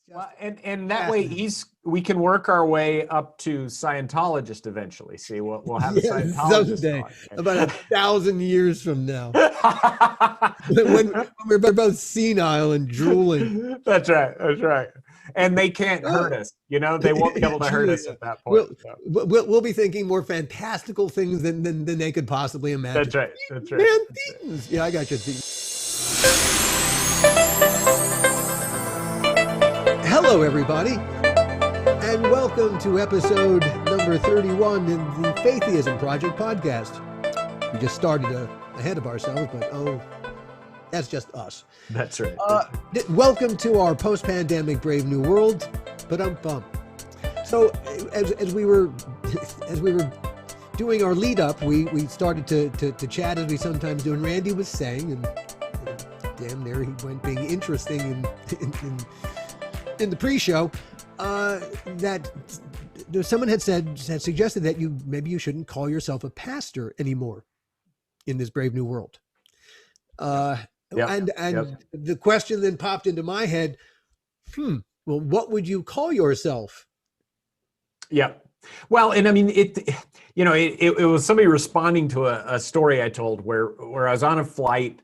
Just Well, and that way we can work our way up to Scientologist eventually. See, we'll have a yeah, Scientologist someday, on. about 1,000 years from now, when we're both senile and drooling. That's right. That's right. And they can't hurt us. They won't be able to hurt Truly, us at that point. we'll, So. we'll be thinking more fantastical things than they could possibly imagine. That's right. That's right. Man, That's Thetans. Yeah, I got you. Hello, everybody, and welcome to episode number 31 in the Faitheism Project podcast. We just started ahead of ourselves, but that's just us. That's right. Welcome to our post-pandemic Brave New World. Ba-dum-bum. So, as we were doing our lead up, we started to chat as we sometimes do, and Randy was saying, and damn, there he went being interesting in the pre-show, that someone had suggested that maybe you shouldn't call yourself a pastor anymore in this Brave New World. And the question then popped into my head, well, what would you call yourself? Yeah. Well, and I mean, it was somebody responding to a story I told where I was on a flight.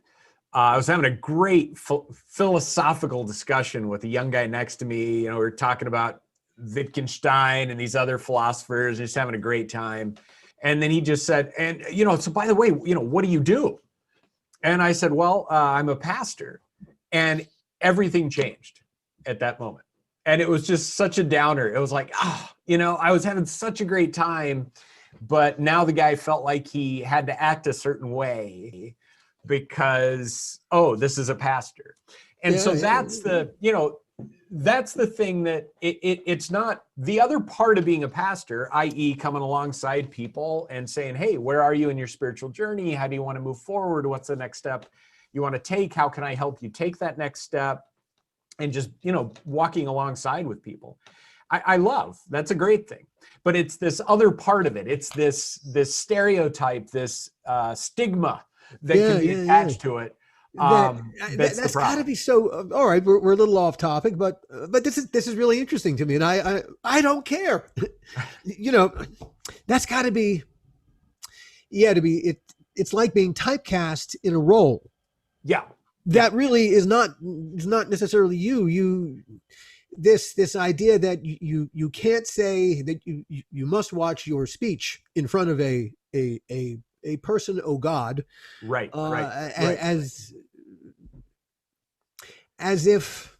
I was having a great philosophical discussion with a young guy next to me. We were talking about Wittgenstein and these other philosophers, and just having a great time. And then he just said, and, so by the way, what do you do? And I said, well, I'm a pastor. And everything changed at that moment. And it was just such a downer. It was like, I was having such a great time, but now the guy felt like he had to act a certain way because, this is a pastor. And that's the thing that it's not the other part of being a pastor, i.e. coming alongside people and saying, hey, where are you in your spiritual journey? How do you want to move forward? What's the next step you want to take? How can I help you take that next step? And just, walking alongside with people. I love, that's a great thing. But it's this other part of it. It's this stereotype, this stigma that can be attached to it. That's got to be so. All right, we're a little off topic, but this is really interesting to me, and I don't care. That's got to be. Yeah, it's like being typecast in a role. Yeah. That really is not necessarily you. This idea that you can't say that you must watch your speech in front of a person, oh God, right. As if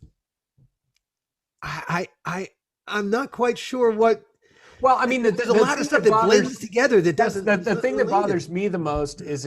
I'm not quite sure what. Well, I mean, there's a lot of stuff that blends together that doesn't. The thing that bothers me the most is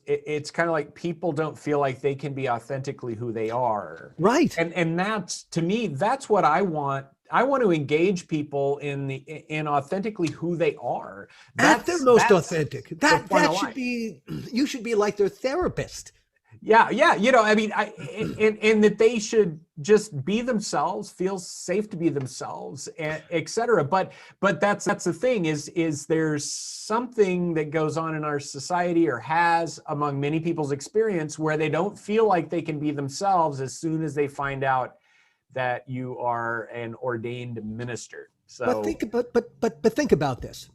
it's kind of like people don't feel like they can be authentically who they are. Right. And that's, to me, that's what I want. I want to engage people in authentically who they are. At their most authentic. That should be, you should be like their therapist. Yeah. I mean, and that they should just be themselves, feel safe to be themselves, et cetera. But that's the thing is there's something that goes on in our society, or has among many people's experience, where they don't feel like they can be themselves as soon as they find out that you are an ordained minister. So, but think about this.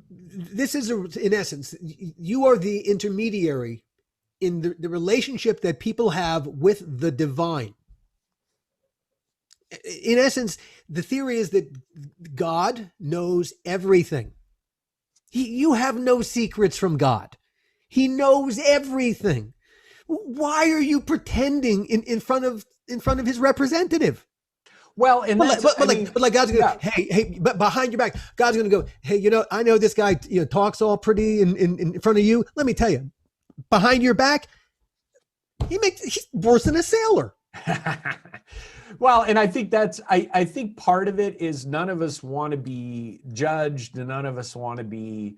This is in essence, you are the intermediary in the relationship that people have with the divine. In essence, the theory is that God knows everything. You have no secrets from God. He knows everything. Why are you pretending in front of his representative? Well, and like God's gonna hey, but behind your back, God's gonna go, hey, I know this guy talks all pretty in front of you. Let me tell you, behind your back, he's worse than a sailor. Well, and I think I think part of it is none of us want to be judged, and none of us want to be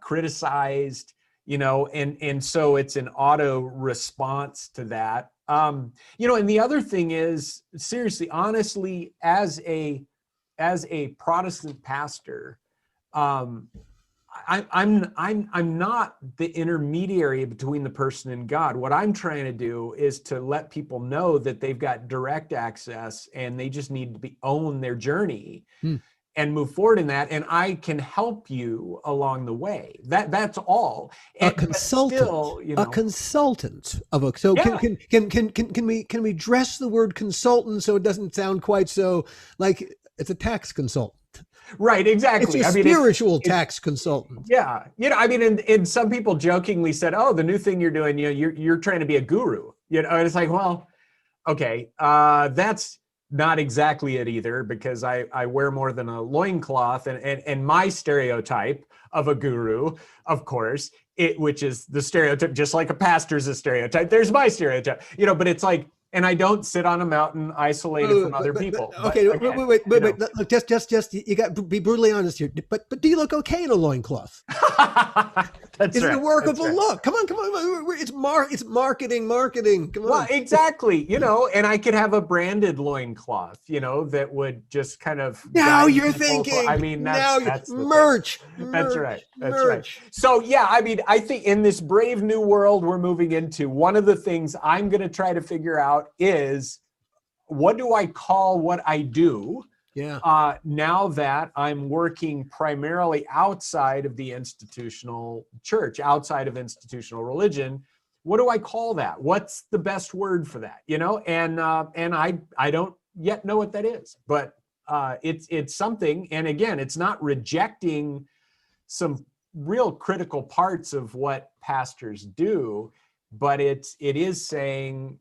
criticized, and so it's an auto response to that. And the other thing is, seriously, honestly, as a Protestant pastor, I'm not the intermediary between the person and God. What I'm trying to do is to let people know that they've got direct access and they just need to own their journey and move forward in that. And I can help you along the way. That's all. And A consultant, still, a consultant of a, so Yeah. can we dress the word consultant so it doesn't sound quite so like it's a tax consultant? Right, exactly. It's a spiritual tax consultant. Yeah. I mean, and some people jokingly said, oh, the new thing you're doing, you're trying to be a guru, and it's like, well, okay, that's not exactly it either, because I wear more than a loincloth, and my stereotype of a guru, of course, which is the stereotype, just like a pastor's a stereotype. There's my stereotype, but it's like, and I don't sit on a mountain isolated from other people. Okay, wait. Look, just you got to be brutally honest here. But do you look okay in a loincloth? Is it a workable look? Come on. It's marketing. Come on. Well, exactly. And I could have a branded loincloth, that would just kind of. Now you're thinking. I mean, that's merch. That's right. That's right. So yeah, I mean, I think in this brave new world we're moving into, one of the things I'm going to try to figure out is, what do I call what I do? Yeah. Now that I'm working primarily outside of the institutional church, outside of institutional religion, what do I call that? What's the best word for that? And I don't yet know what that is, but it's something. And again, it's not rejecting some real critical parts of what pastors do, but it is saying,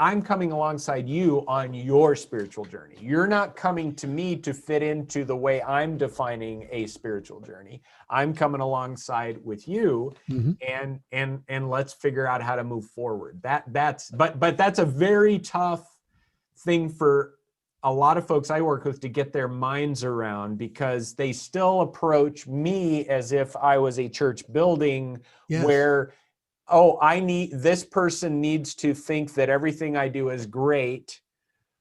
I'm coming alongside you on your spiritual journey. You're not coming to me to fit into the way I'm defining a spiritual journey. I'm coming alongside with you, and let's figure out how to move forward. But that's a very tough thing for a lot of folks I work with to get their minds around, because they still approach me as if I was a church building. Yes. Where, this person needs to think that everything I do is great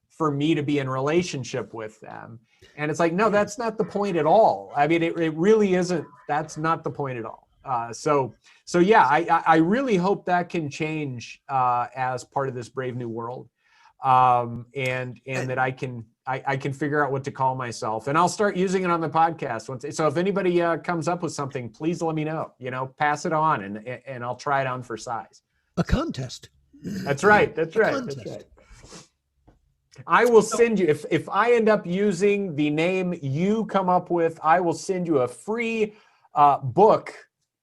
for me to be in relationship with them. And it's like, no, that's not the point at all. I mean, it really isn't. That's not the point at all. So yeah, I really hope that can change as part of this brave new world. And that I can figure out what to call myself, and I'll start using it on the podcast. So if anybody comes up with something, please let me know, pass it on, and I'll try it on for size. A contest. That's right. That's right. I will send you, if I end up using the name you come up with, I will send you a free book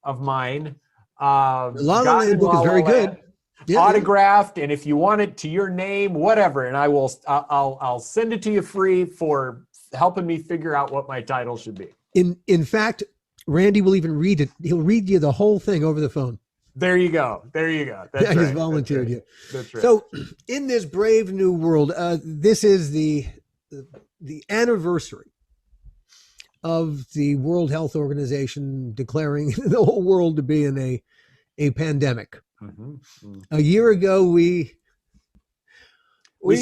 of mine. La La Land book is very good. Yeah, autographed, and if you want it to your name, whatever, and I'll send it to you free for helping me figure out what my title should be. In fact, Randy will even read it. He'll read you the whole thing over the phone. There you go. That's right. He's volunteered you. That's right. So, in this brave new world, this is the anniversary of the World Health Organization declaring the whole world to be in a pandemic. A year ago, we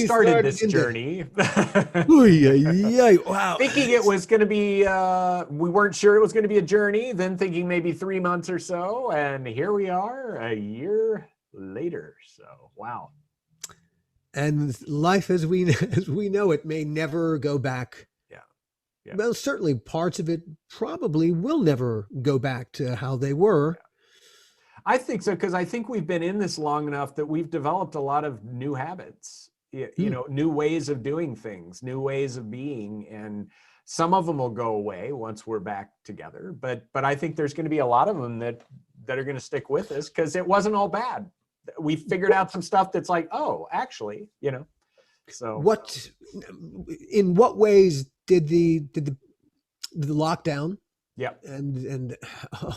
started this journey. Wow. Thinking it was going to be, we weren't sure it was going to be a journey, then thinking maybe 3 months or so. And here we are a year later. So, wow. And life as we know it may never go back. Yeah. Well, certainly parts of it probably will never go back to how they were. Yeah. I think so, because I think we've been in this long enough that we've developed a lot of new habits, new ways of doing things, new ways of being, and some of them will go away once we're back together. But I think there's going to be a lot of them that are going to stick with us, because it wasn't all bad. We figured out some stuff that's like, oh, actually, So in what ways did the lockdown? Yeah, and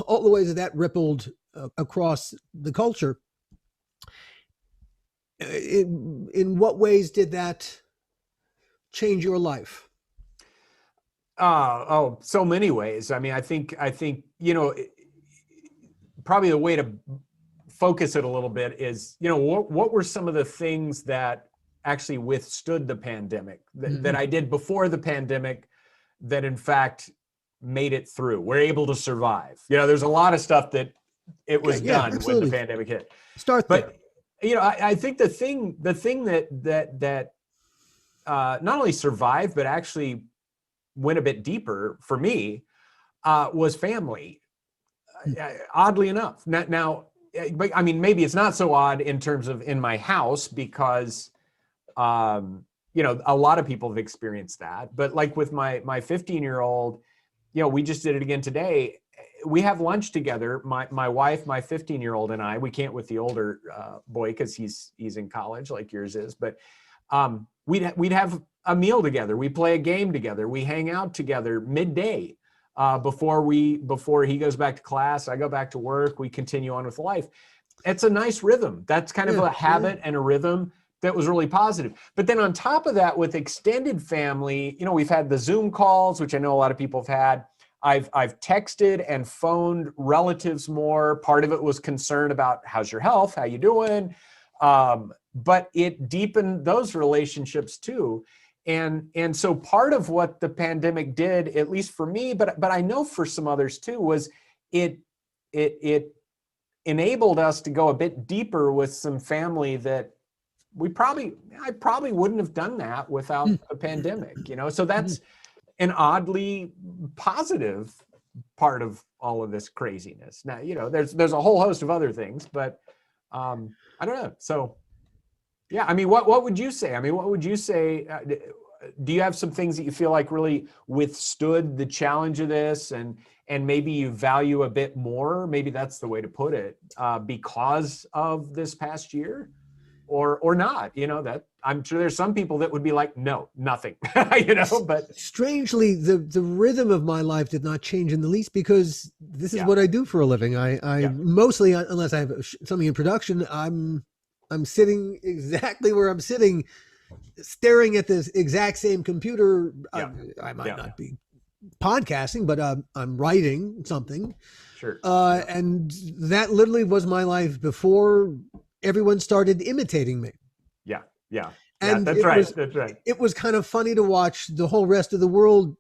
all the ways that rippled across the culture. In what ways did that change your life? So many ways. I mean, I think probably the way to focus it a little bit is, what were some of the things that actually withstood the pandemic that I did before the pandemic that in fact made it through. We're able to survive. There's a lot of stuff that it was done absolutely. when the pandemic hit. Start there. But I think the thing that not only survived but actually went a bit deeper for me was family. Oddly enough, now, I mean, maybe it's not so odd in terms of in my house because a lot of people have experienced that. But like with my 15-year-old, we just did it again today. We have lunch together. My wife, my 15-year-old, and I. We can't with the older boy because he's in college like yours is. But we'd have a meal together. We play a game together. We hang out together midday before he goes back to class. I go back to work. We continue on with life. It's a nice rhythm. That's kind of a habit and a rhythm that was really positive. But then on top of that, with extended family, we've had the Zoom calls, which I know a lot of people have had. I've texted and phoned relatives more. Part of it was concern about how's your health, how you doing, but it deepened those relationships too. And so part of what the pandemic did, at least for me, but I know for some others too, was it enabled us to go a bit deeper with some family that I probably wouldn't have done that without a pandemic, so that's an oddly positive part of all of this craziness. Now, there's a whole host of other things, but I don't know. So yeah, I mean, what would you say? I mean, what would you say? Do you have some things that you feel like really withstood the challenge of this and maybe you value a bit more? Maybe that's the way to put it, because of this past year? Or not, that I'm sure there's some people that would be like, no, nothing, but strangely, the rhythm of my life did not change in the least because this is what I do for a living. I mostly, unless I have something in production, I'm sitting exactly where I'm sitting, staring at this exact same computer. I might not be podcasting, but I'm writing something. Sure. And that literally was my life before everyone started imitating me. Yeah. And that's right. It was kind of funny to watch the whole rest of the world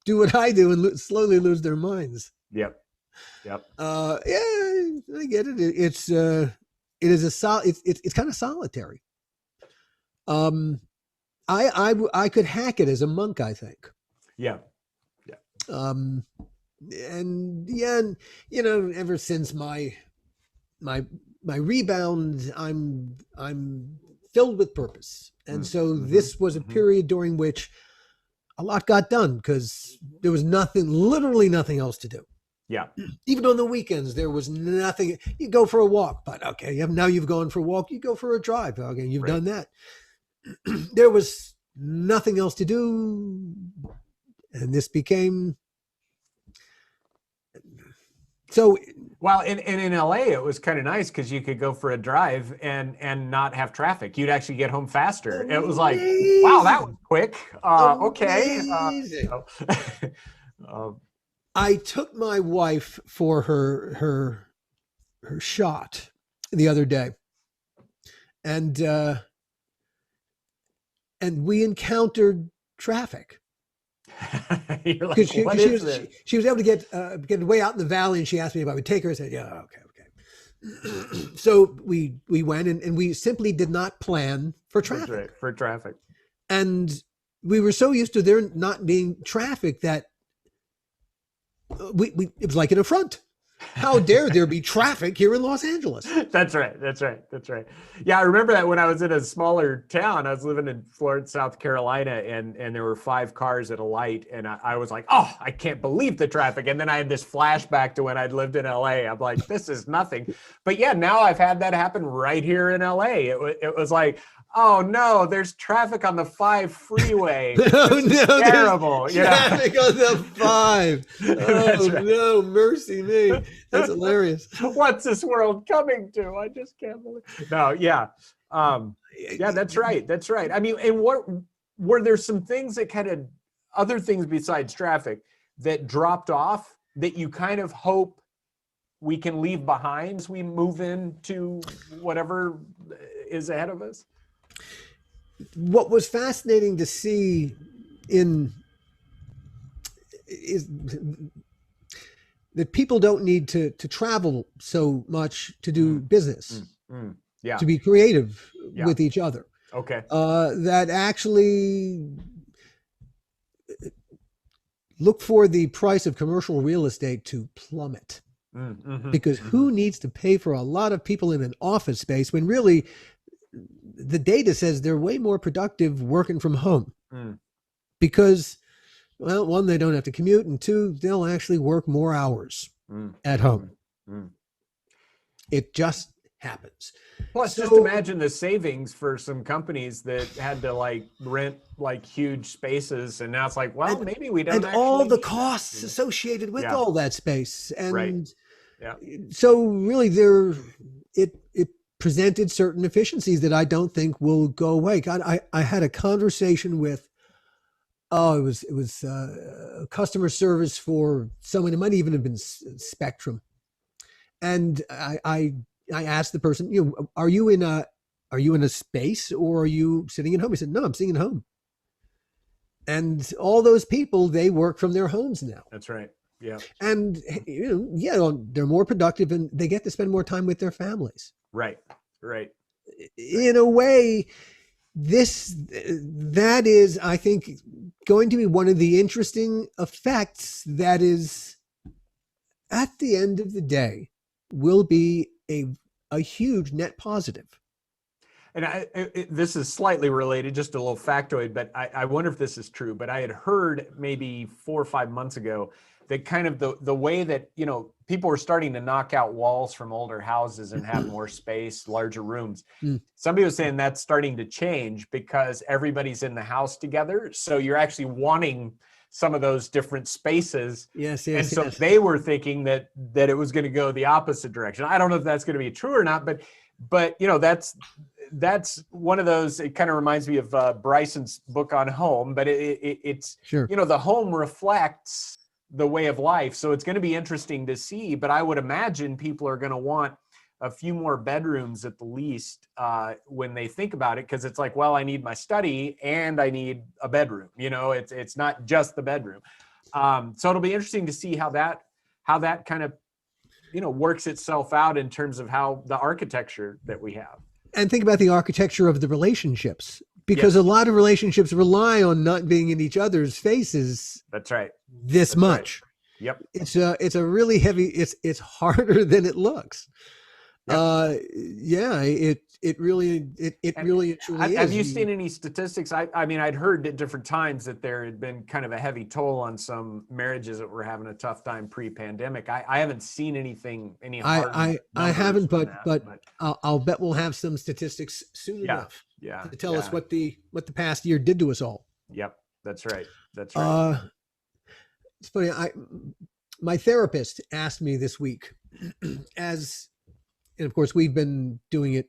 do what I do and slowly lose their minds. Yep. Yeah, I get it. It's kind of solitary. I could hack it as a monk, I think. Yeah. And ever since my rebound, I'm filled with purpose. And so this was a period during which a lot got done because there was literally nothing else to do. Yeah. Even on the weekends, there was nothing. You go for a walk, but okay, now you've gone for a walk, you go for a drive. Okay, you've done that. There was nothing else to do. And this became so. Well, and in LA, it was kind of nice because you could go for a drive and not have traffic. You'd actually get home faster. It was like, wow, that was quick. Okay. I took my wife for her shot the other day, and we encountered traffic. You're like, what is this? She was able to get way out in the valley, and she asked me if I would take her. I said, yeah, okay. So we went, and we simply did not plan for traffic. That's right, for traffic. And we were so used to there not being traffic that it was like an affront. How dare there be traffic here in Los Angeles? That's right. Yeah, I remember that when I was in a smaller town. I was living in Florence, South Carolina, and there were 5 cars at a light, and I was like, oh, I can't believe the traffic. And then I had this flashback to when I'd lived in LA. I'm like, this is nothing. But yeah, now I've had that happen right here in LA. It was like, oh no, there's traffic on the 5 freeway. Terrible. Traffic on the 5. Oh right. No, mercy me. That's hilarious. What's this world coming to? I just can't believe. No, yeah. That's right. I mean, and what were there some things that kind of other things besides traffic that dropped off that you kind of hope we can leave behind as we move into whatever is ahead of us? What was fascinating to see in is that people don't need to travel so much to do business, Yeah. to be creative Yeah. with each other. Okay. That actually look for the price of commercial real estate to plummet. Because who needs to pay for a lot of people in an office space when really the data says they're way more productive working from home? Because, well, one, they don't have to commute, and two, they'll actually work more hours at home. It just happens. Plus, just imagine the savings for some companies that had to like rent like huge spaces, and now it's like, well, maybe we don't. And all the costs associated with all that space, and so really, it presented certain efficiencies that I don't think will go away. God, I had a conversation with, it was customer service for someone. It might even have been Spectrum, and I asked the person, are you in a space or are you sitting at home? He said, no, I'm sitting at home. And all those people, they work from their homes now. That's right. Yeah. And they're more productive and they get to spend more time with their families. Right. Right. In a way, that is, I think, going to be one of the interesting effects that is, at the end of the day, will be a huge net positive. And this is slightly related, just a little factoid, but I wonder if this is true. But I had heard maybe 4 or 5 months ago that kind of the way that, people were starting to knock out walls from older houses and have more space, larger rooms. Somebody was saying that's starting to change because everybody's in the house together. So you're actually wanting some of those different spaces. Yes. And so they were thinking that it was going to go the opposite direction. I don't know if that's going to be true or not, but that's one of those. It kind of reminds me of Bryson's book on home, but it's sure. The home reflects the way of life. So it's going to be interesting to see, but I would imagine people are going to want a few more bedrooms at the least when they think about it. Cause it's like, well, I need my study and I need a bedroom, it's not just the bedroom. So it'll be interesting to see how that kind of, works itself out in terms of how the architecture that we have. And think about the architecture of the relationships, because a lot of relationships rely on not being in each other's faces. That's right. This much. Right. Yep. It's a really heavy, it's harder than it looks. Yep. It really truly is. Have you seen any statistics? I mean, I'd heard at different times that there had been kind of a heavy toll on some marriages that were having a tough time pre-pandemic. I haven't seen anything, I haven't, but I'll bet we'll have some statistics soon enough to tell us what the past year did to us all. Yep. That's right. That's right. It's funny. My therapist asked me this week, and of course we've been doing it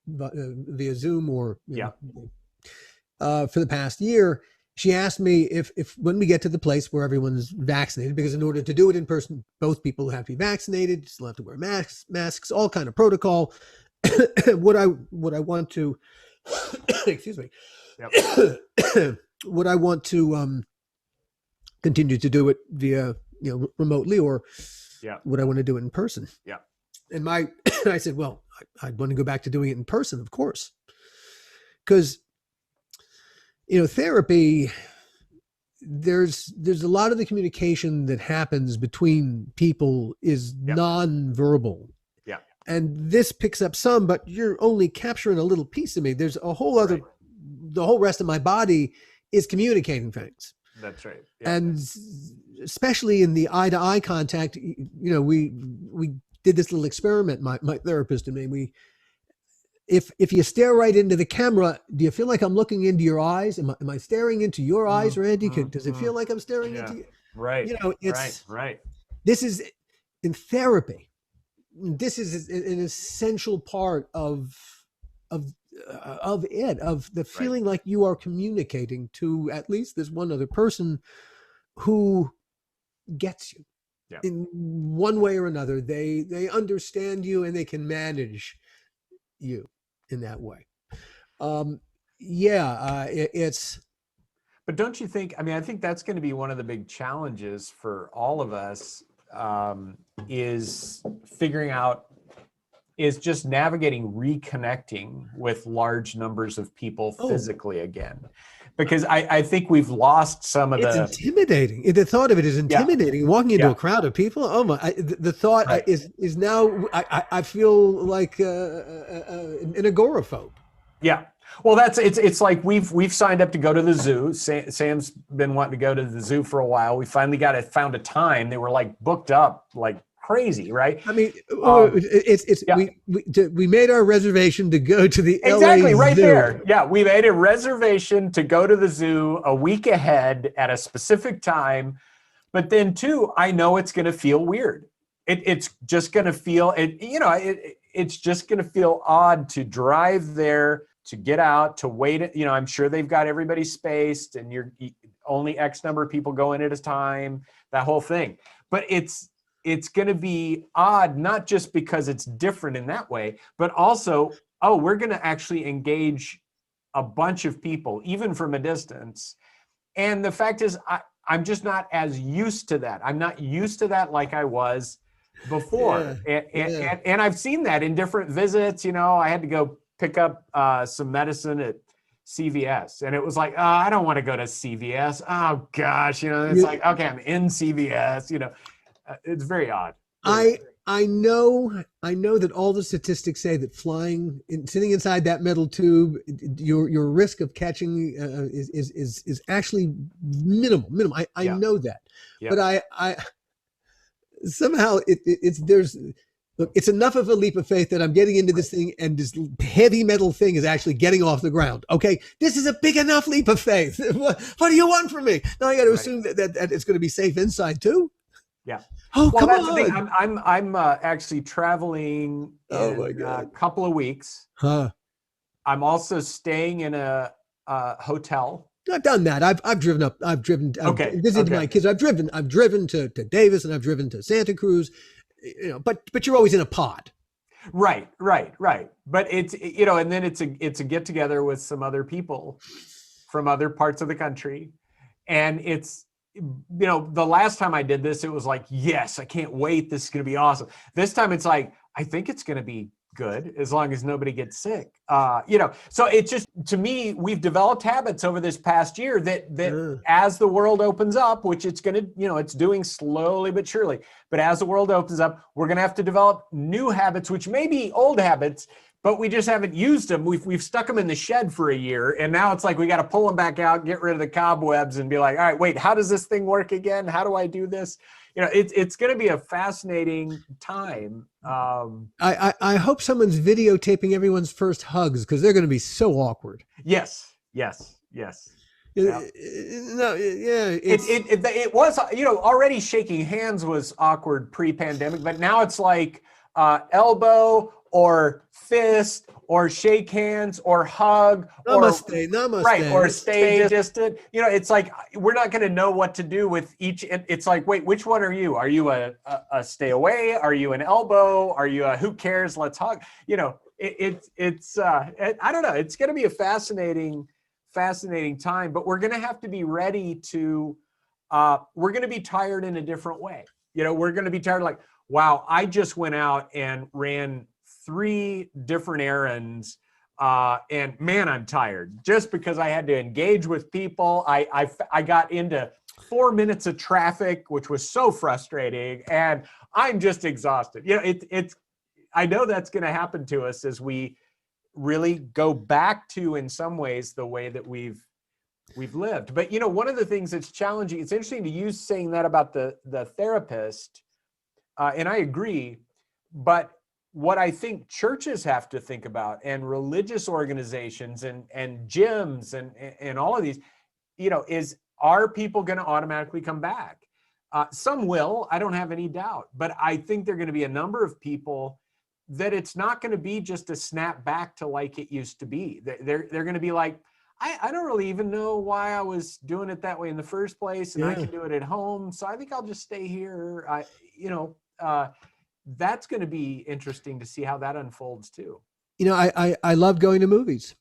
via Zoom or for the past year. She asked me if when we get to the place where everyone's vaccinated, because in order to do it in person, both people have to be vaccinated, still have to wear masks, all kind of protocol. Would I want to excuse me? Yep. Would I want to continue to do it via remotely, or would I want to do it in person? Yeah. And I said, well, I'd want to go back to doing it in person, of course, because therapy, there's a lot of the communication that happens between people is nonverbal. Yeah. And this picks up some, but you're only capturing a little piece of me. There's a whole other, the whole rest of my body is communicating things. That's right. Yeah. And especially in the eye-to-eye contact, we did this little experiment, my therapist and me. If you stare right into the camera, do you feel like I'm looking into your eyes? Am I staring into your eyes, Randy? Does it feel like I'm staring into you? Right. It's right. This is in therapy. This is an essential part of the feeling like you are communicating to at least this one other person who gets you in one way or another. They understand you and they can manage you in that way. It's But don't you think, I mean, I think that's going to be one of the big challenges for all of us, is figuring out, is just navigating, reconnecting with large numbers of people physically again. Because I think we've lost some of It's the, intimidating. The thought of it is yeah, intimidating. Walking into yeah, a crowd of people, oh my! The thought right. is now. I feel like an agoraphobe. Yeah. Well, it's like we've signed up to go to the zoo. Sam's been wanting to go to the zoo for a while. We finally found a time. They were like booked up like crazy, right? I mean, Um, it's yeah, we made our reservation to go to the LA exactly, right Zoo. there. Yeah, we made a reservation to go to the zoo a week ahead at a specific time. But then too, I know it's going to feel weird. It's just going to feel it. It's just going to feel odd to drive there, to get out, to wait. I'm sure they've got everybody spaced, and you're only X number of people go in at a time. That whole thing. But it's going to be odd, not just because it's different in that way, but also, oh, we're going to actually engage a bunch of people, even from a distance. And the fact is, I'm just not as used to that. I'm not used to that like I was before. Yeah, yeah. And I've seen that in different visits. I had to go pick up some medicine at CVS. And it was like, oh, I don't want to go to CVS. Oh, gosh. It's like, okay, I'm in CVS. It's very odd. Very I know that all the statistics say that sitting inside that metal tube, your risk of catching is actually minimal. I Yeah. know that, Yeah. but I somehow there's look, it's enough of a leap of faith that I'm getting into this thing, and this heavy metal thing is actually getting off the ground. Okay, this is a big enough leap of faith. What do you want from me? Now I got to assume that it's going to be safe inside too. Yeah. Oh, Well, come that's the thing. on. I'm actually traveling Oh my in a God. couple of weeks. Huh. I'm also staying in a hotel. I've done that. I've driven up. I've Okay. visited Okay. my kids. I've driven to Davis, and I've driven to Santa Cruz. But you're always in a pod. Right. But and then it's a get together with some other people from other parts of the country, and it's the last time I did this, it was like, yes, I can't wait. This is going to be awesome. This time it's like, I think it's going to be good as long as nobody gets sick. So it's just, to me, we've developed habits over this past year that as the world opens up, which it's going to, it's doing slowly but surely, but as the world opens up, we're going to have to develop new habits, which may be old habits, but we just haven't used them. We've stuck them in the shed for a year, and now it's like we got to pull them back out, get rid of the cobwebs, and be like, all right, wait, how does this thing work again? How do I do this? It's going to be a fascinating time. I hope someone's videotaping everyone's first hugs, because they're going to be so awkward. Yes. Yeah. No, yeah. It was, already shaking hands was awkward pre-pandemic, but now it's like elbow or fist or shake hands or hug namaste. Right, or stay distant. It's like we're not going to know what to do with each. It's like, wait, which one are you? Are you a stay away? Are you an elbow? Are you a who cares? Let's hug. It's I don't know. It's going to be a fascinating time, but we're going to have to be ready to. We're going to be tired in a different way. We're going to be tired like, wow, I just went out and ran 3 different errands. And man, I'm tired just because I had to engage with people. I got into 4 minutes of traffic, which was so frustrating, and I'm just exhausted. I know that's going to happen to us as we really go back to, in some ways, the way that we've lived. But one of the things that's challenging, it's interesting to use saying that about the therapist, and I agree, but what I think churches have to think about, and religious organizations and gyms and all of these, is, are people going to automatically come back? Some will, I don't have any doubt, but I think there are going to be a number of people that it's not going to be just a snap back to like it used to be. They're going to be like, I don't really even know why I was doing it that way in the first place, and I can do it at home, so I think I'll just stay here. That's going to be interesting to see how that unfolds too. I love going to movies,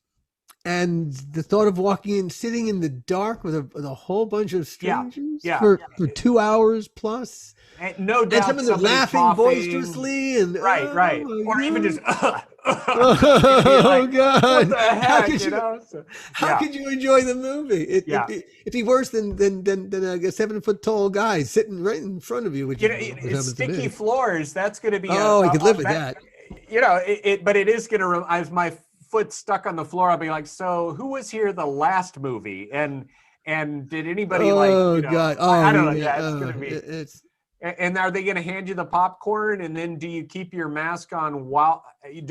And the thought of walking in, sitting in the dark with a whole bunch of strangers for 2 hours plus. And no And doubt some of them somebody laughing coughing. boisterously and Right, oh right. my Or even God. just, you're Oh like, what God! the heck, you know? So, How could you enjoy the movie? yeah. It'd be worse than a 7 foot tall guy sitting right in front of you, which You know, is what it's happens to sticky me. floors. That's going to be Oh, I could live with that. you know, but it is going to, as my foot stuck on the floor, I'll be like, so who was here the last movie? And did anybody like, Oh you know, God! Oh I don't know. yeah! Yeah, it's going to be. It's And are they going to hand you the popcorn? And then do you keep your mask on while,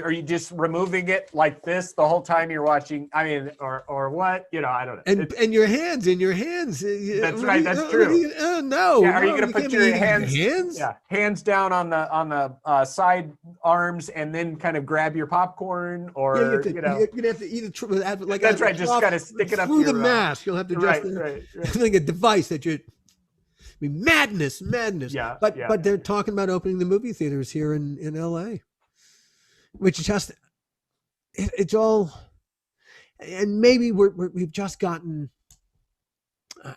are you just removing it like this the whole time you're watching? I mean, or what? You know, I don't know. and your hands in your hands. That's right. That's true. No, Yeah. Are you no, going to you put can't be your eating hands? your hands. Yeah. Hands down on the side arms, and then kind of grab your popcorn, Yeah, or you're gonna have to eat it like that's right. Just kind of stick it up through your the mask. You'll have to just right. like a device that you. I mean, madness. Yeah. But they're talking about opening the movie theaters here in LA, which just it's all, and maybe we've just gotten.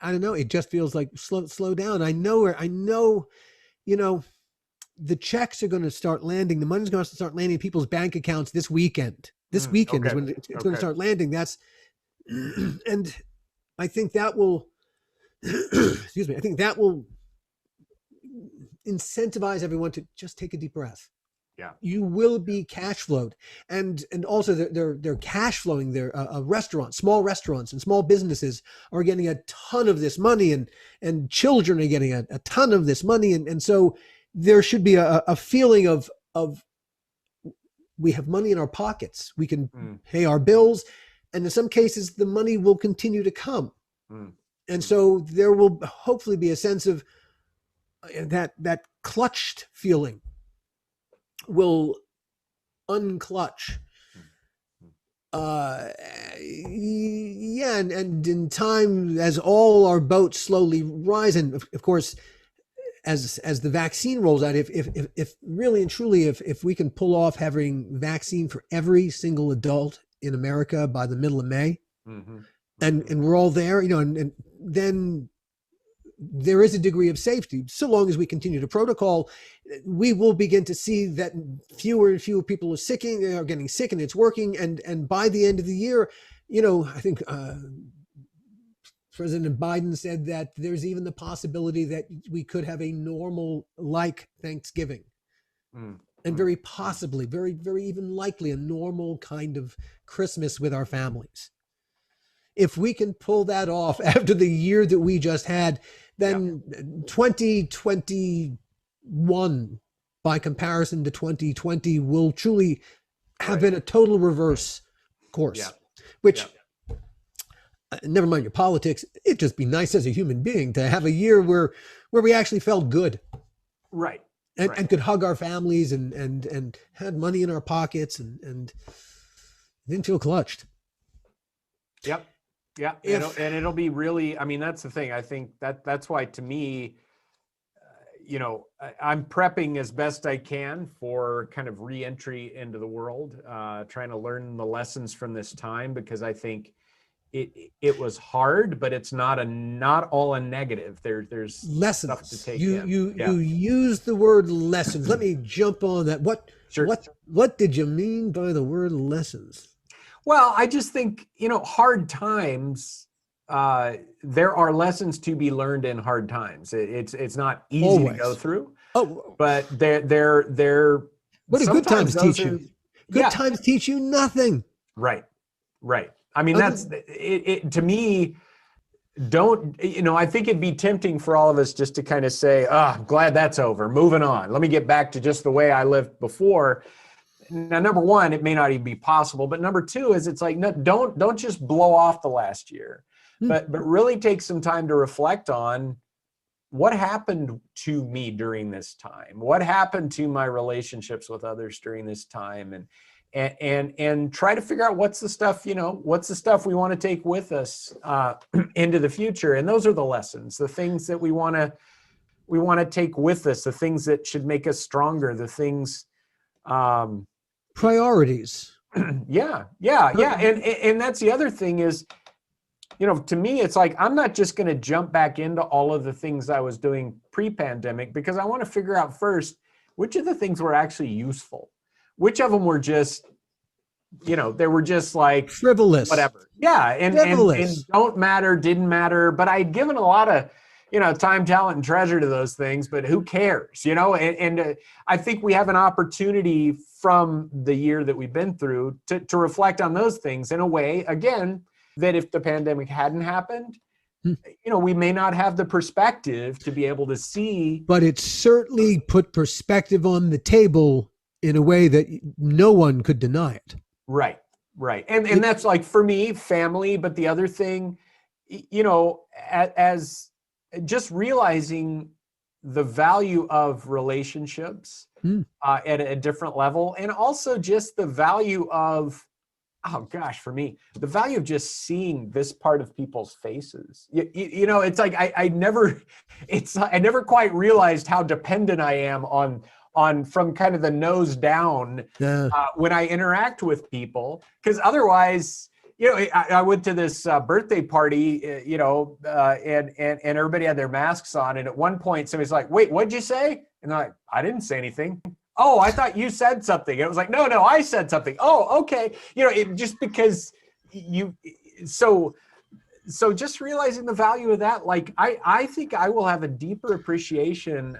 I don't know. It just feels like slow down. I know, you know, the checks are going to start landing. The money's going to start landing in people's bank accounts this weekend. This weekend is when it's going to start landing. That's, and I think that will, excuse me. I think that will incentivize everyone to just take a deep breath. Yeah. You will be cash flowed, and also they're cash flowing. Their restaurants, small restaurants, and small businesses are getting a ton of this money, and children are getting a ton of this money, and so there should be a feeling of we have money in our pockets. We can pay our bills, and in some cases, the money will continue to come, and so there will hopefully be a sense of that clutched feeling will unclutch. Yeah, and in time, as all our boats slowly rise, and of course, as the vaccine rolls out, if really and truly, if we can pull off having vaccine for every single adult in America by the middle of May, and we're all there, you know, and then there is a degree of safety. So long as we continue to protocol, we will begin to see that fewer and fewer people are getting sick, and it's working. And by the end of the year, you know, I think President Biden said that there's even the possibility that we could have a normal like Thanksgiving, and very possibly, very, very even likely a normal kind of Christmas with our families. If we can pull that off after the year that we just had, then 2021, by comparison to 2020, will truly have been a total reverse course, which, never mind your politics, it'd just be nice as a human being to have a year where we actually felt good. Right. And could hug our families and had money in our pockets and didn't feel clutched. Yep. Yeah. And it'll be really, I mean, that's the thing. I think that's why, to me, you know, I'm prepping as best I can for kind of re-entry into the world, trying to learn the lessons from this time, because I think it was hard, but it's not all a negative. There's lessons stuff to take you in. You use the word lessons. Let me jump on that. What did you mean by the word lessons? Well, I just think, you know, hard times, there are lessons to be learned in hard times. It's not easy to go through. Oh, but they're what do good times teach you? Good times teach you nothing. Right. I mean, that's it to me. I think it'd be tempting for all of us just to kind of say, I'm glad that's over, moving on. Let me get back to just the way I lived before. Now, number one, it may not even be possible, but number two is it's like, no, don't just blow off the last year, but really take some time to reflect on what happened to me during this time, what happened to my relationships with others during this time, and try to figure out what's the stuff we want to take with us into the future. And those are the lessons, the things that we want to take with us, the things that should make us stronger, the things. Priorities. Yeah. And that's the other thing is, to me, it's like, I'm not just going to jump back into all of the things I was doing pre-pandemic, because I want to figure out first, which of the things were actually useful, which of them were just, they were just like frivolous, whatever. Yeah. And don't matter, didn't matter. But I'd given a lot of, time, talent, and treasure to those things, but who cares, and I think we have an opportunity from the year that we've been through to reflect on those things in a way, again, that if the pandemic hadn't happened, we may not have the perspective to be able to see. But it certainly put perspective on the table in a way that no one could deny it. Right. And that's like, for me, family. But the other thing, as just realizing the value of relationships at a different level, and also just the value of, oh gosh, for me, the value of just seeing this part of people's faces. It's like I never quite realized how dependent I am on from kind of the nose down when I interact with people, because otherwise, I went to this birthday party, and everybody had their masks on, and at one point somebody's like, "Wait, what'd you say?" And I'm like, "I didn't say anything." "Oh, I thought you said something." And it was like, no, I said something. "Oh, okay." It just because so just realizing the value of that, like, I think I will have a deeper appreciation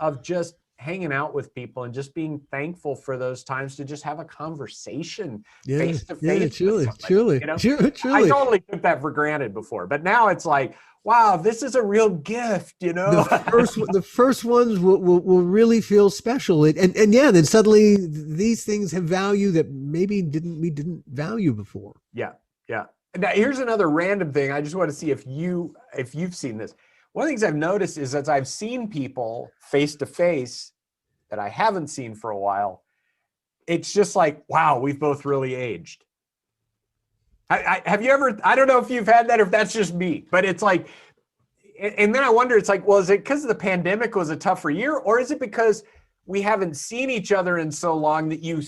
of just hanging out with people and just being thankful for those times to just have a conversation face to face. Truly. I totally took that for granted before, but now it's like, wow, this is a real gift, The first ones will really feel special. Then suddenly these things have value that maybe we didn't value before. Yeah. Now here's another random thing. I just want to see if you've seen this. One of the things I've noticed is that I've seen people face to face that I haven't seen for a while. It's just like, wow, we've both really aged. Have you ever, I don't know if you've had that or if that's just me, but it's like, and then I wonder, it's like, well, is it because the pandemic was a tougher year, or is it because we haven't seen each other in so long that you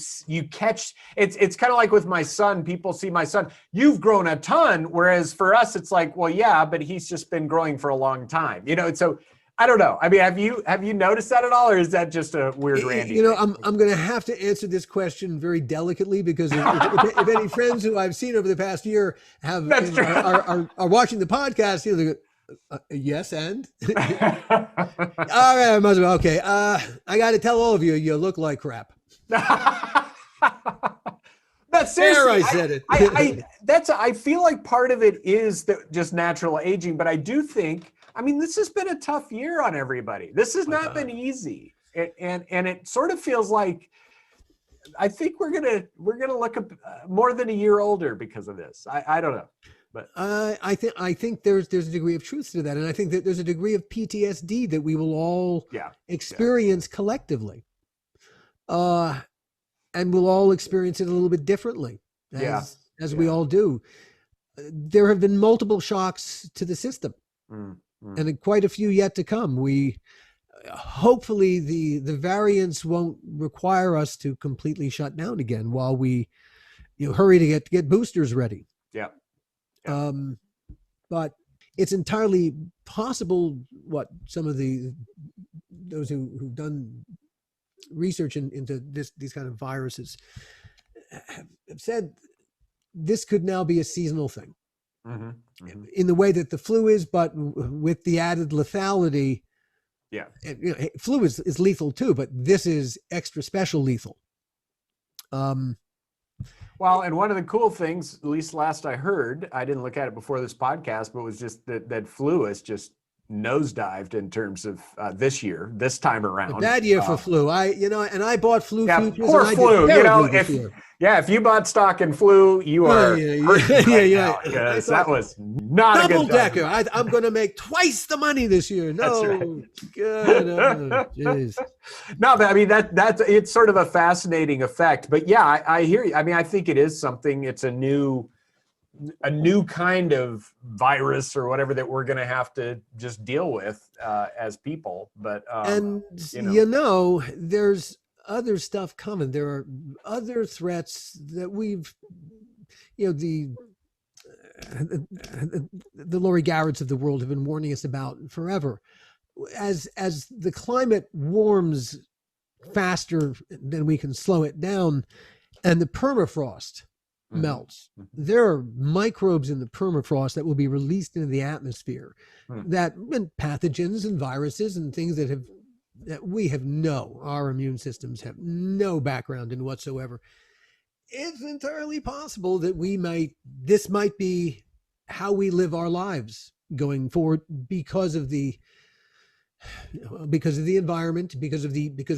catch, it's kind of like with my son, people see my son, you've grown a ton. Whereas for us, it's like, well, yeah, but he's just been growing for a long time, so I don't know. I mean, have you noticed that at all, or is that just a weird Randy? I'm going to have to answer this question very delicately, because if any friends who I've seen over the past year are watching the podcast, they go, yes, and all right, I might as well. Okay, I got to tell all of you, you look like crap. That's seriously. There, I said it. I feel like part of it is just natural aging, but I do think, I mean, this has been a tough year on everybody. This has not been easy, and it sort of feels like, I think we're gonna look more than a year older because of this. I don't know. But I think there's a degree of truth to that, and I think that there's a degree of PTSD that we will all experience collectively, and we'll all experience it a little bit differently, as we all do. There have been multiple shocks to the system, and quite a few yet to come. We hopefully the variants won't require us to completely shut down again while we hurry to get boosters ready. But it's entirely possible what some of those who've done research into these kind of viruses have said, this could now be a seasonal thing, in the way that the flu is, but with the added lethality. Flu is lethal too, but this is extra special lethal. Well, and one of the cool things, at least last I heard, I didn't look at it before this podcast, but was just that flu has just nosedived in terms of this year, this time around. A bad year for flu. And I bought flu futures. Poor flu. If you bought stock in flu, you are because that was not double a good decker. I'm going to make twice the money this year. No, that's right. Good. Oh, geez. No, but I mean that's it's sort of a fascinating effect. But yeah, I hear you. I mean, I think it is something. It's a new kind of virus or whatever that we're going to have to just deal with as people. But there's other stuff coming. There are other threats that we've, the Laurie Garretts of the world have been warning us about forever. As the climate warms faster than we can slow it down, and the permafrost melts, there are microbes in the permafrost that will be released into the atmosphere, that and pathogens and viruses and things that we have our immune systems have no background in whatsoever. It's entirely possible that this might be how we live our lives going forward because of the environment, because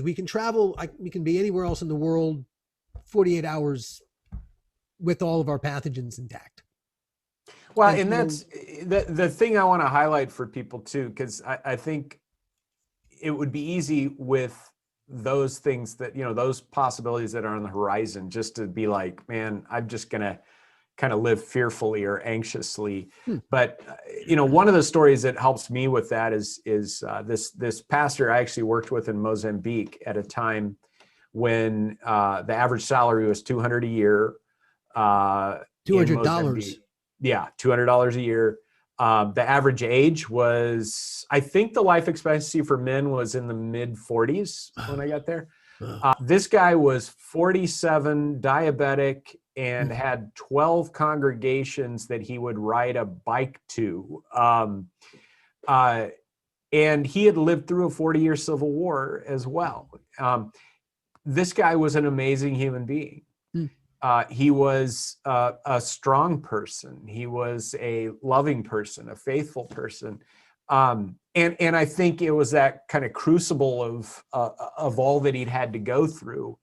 we can travel, we can be anywhere else in the world 48 hours with all of our pathogens intact. Well, and that's the thing I want to highlight for people too, because I think it would be easy with those things that, those possibilities that are on the horizon, just to be like, man, I'm just going to kind of live fearfully or anxiously. But, one of the stories that helps me with that is this pastor I actually worked with in Mozambique at a time when the average salary was $200 a year. $200. Yeah, $200 a year. The average age was, I think the life expectancy for men was in the mid 40s when I got there. This guy was 47, diabetic, and had 12 congregations that he would ride a bike to. And he had lived through a 40-year civil war as well. This guy was an amazing human being. He was a strong person. He was a loving person, a faithful person. And I think it was that kind of crucible of all that he'd had to go through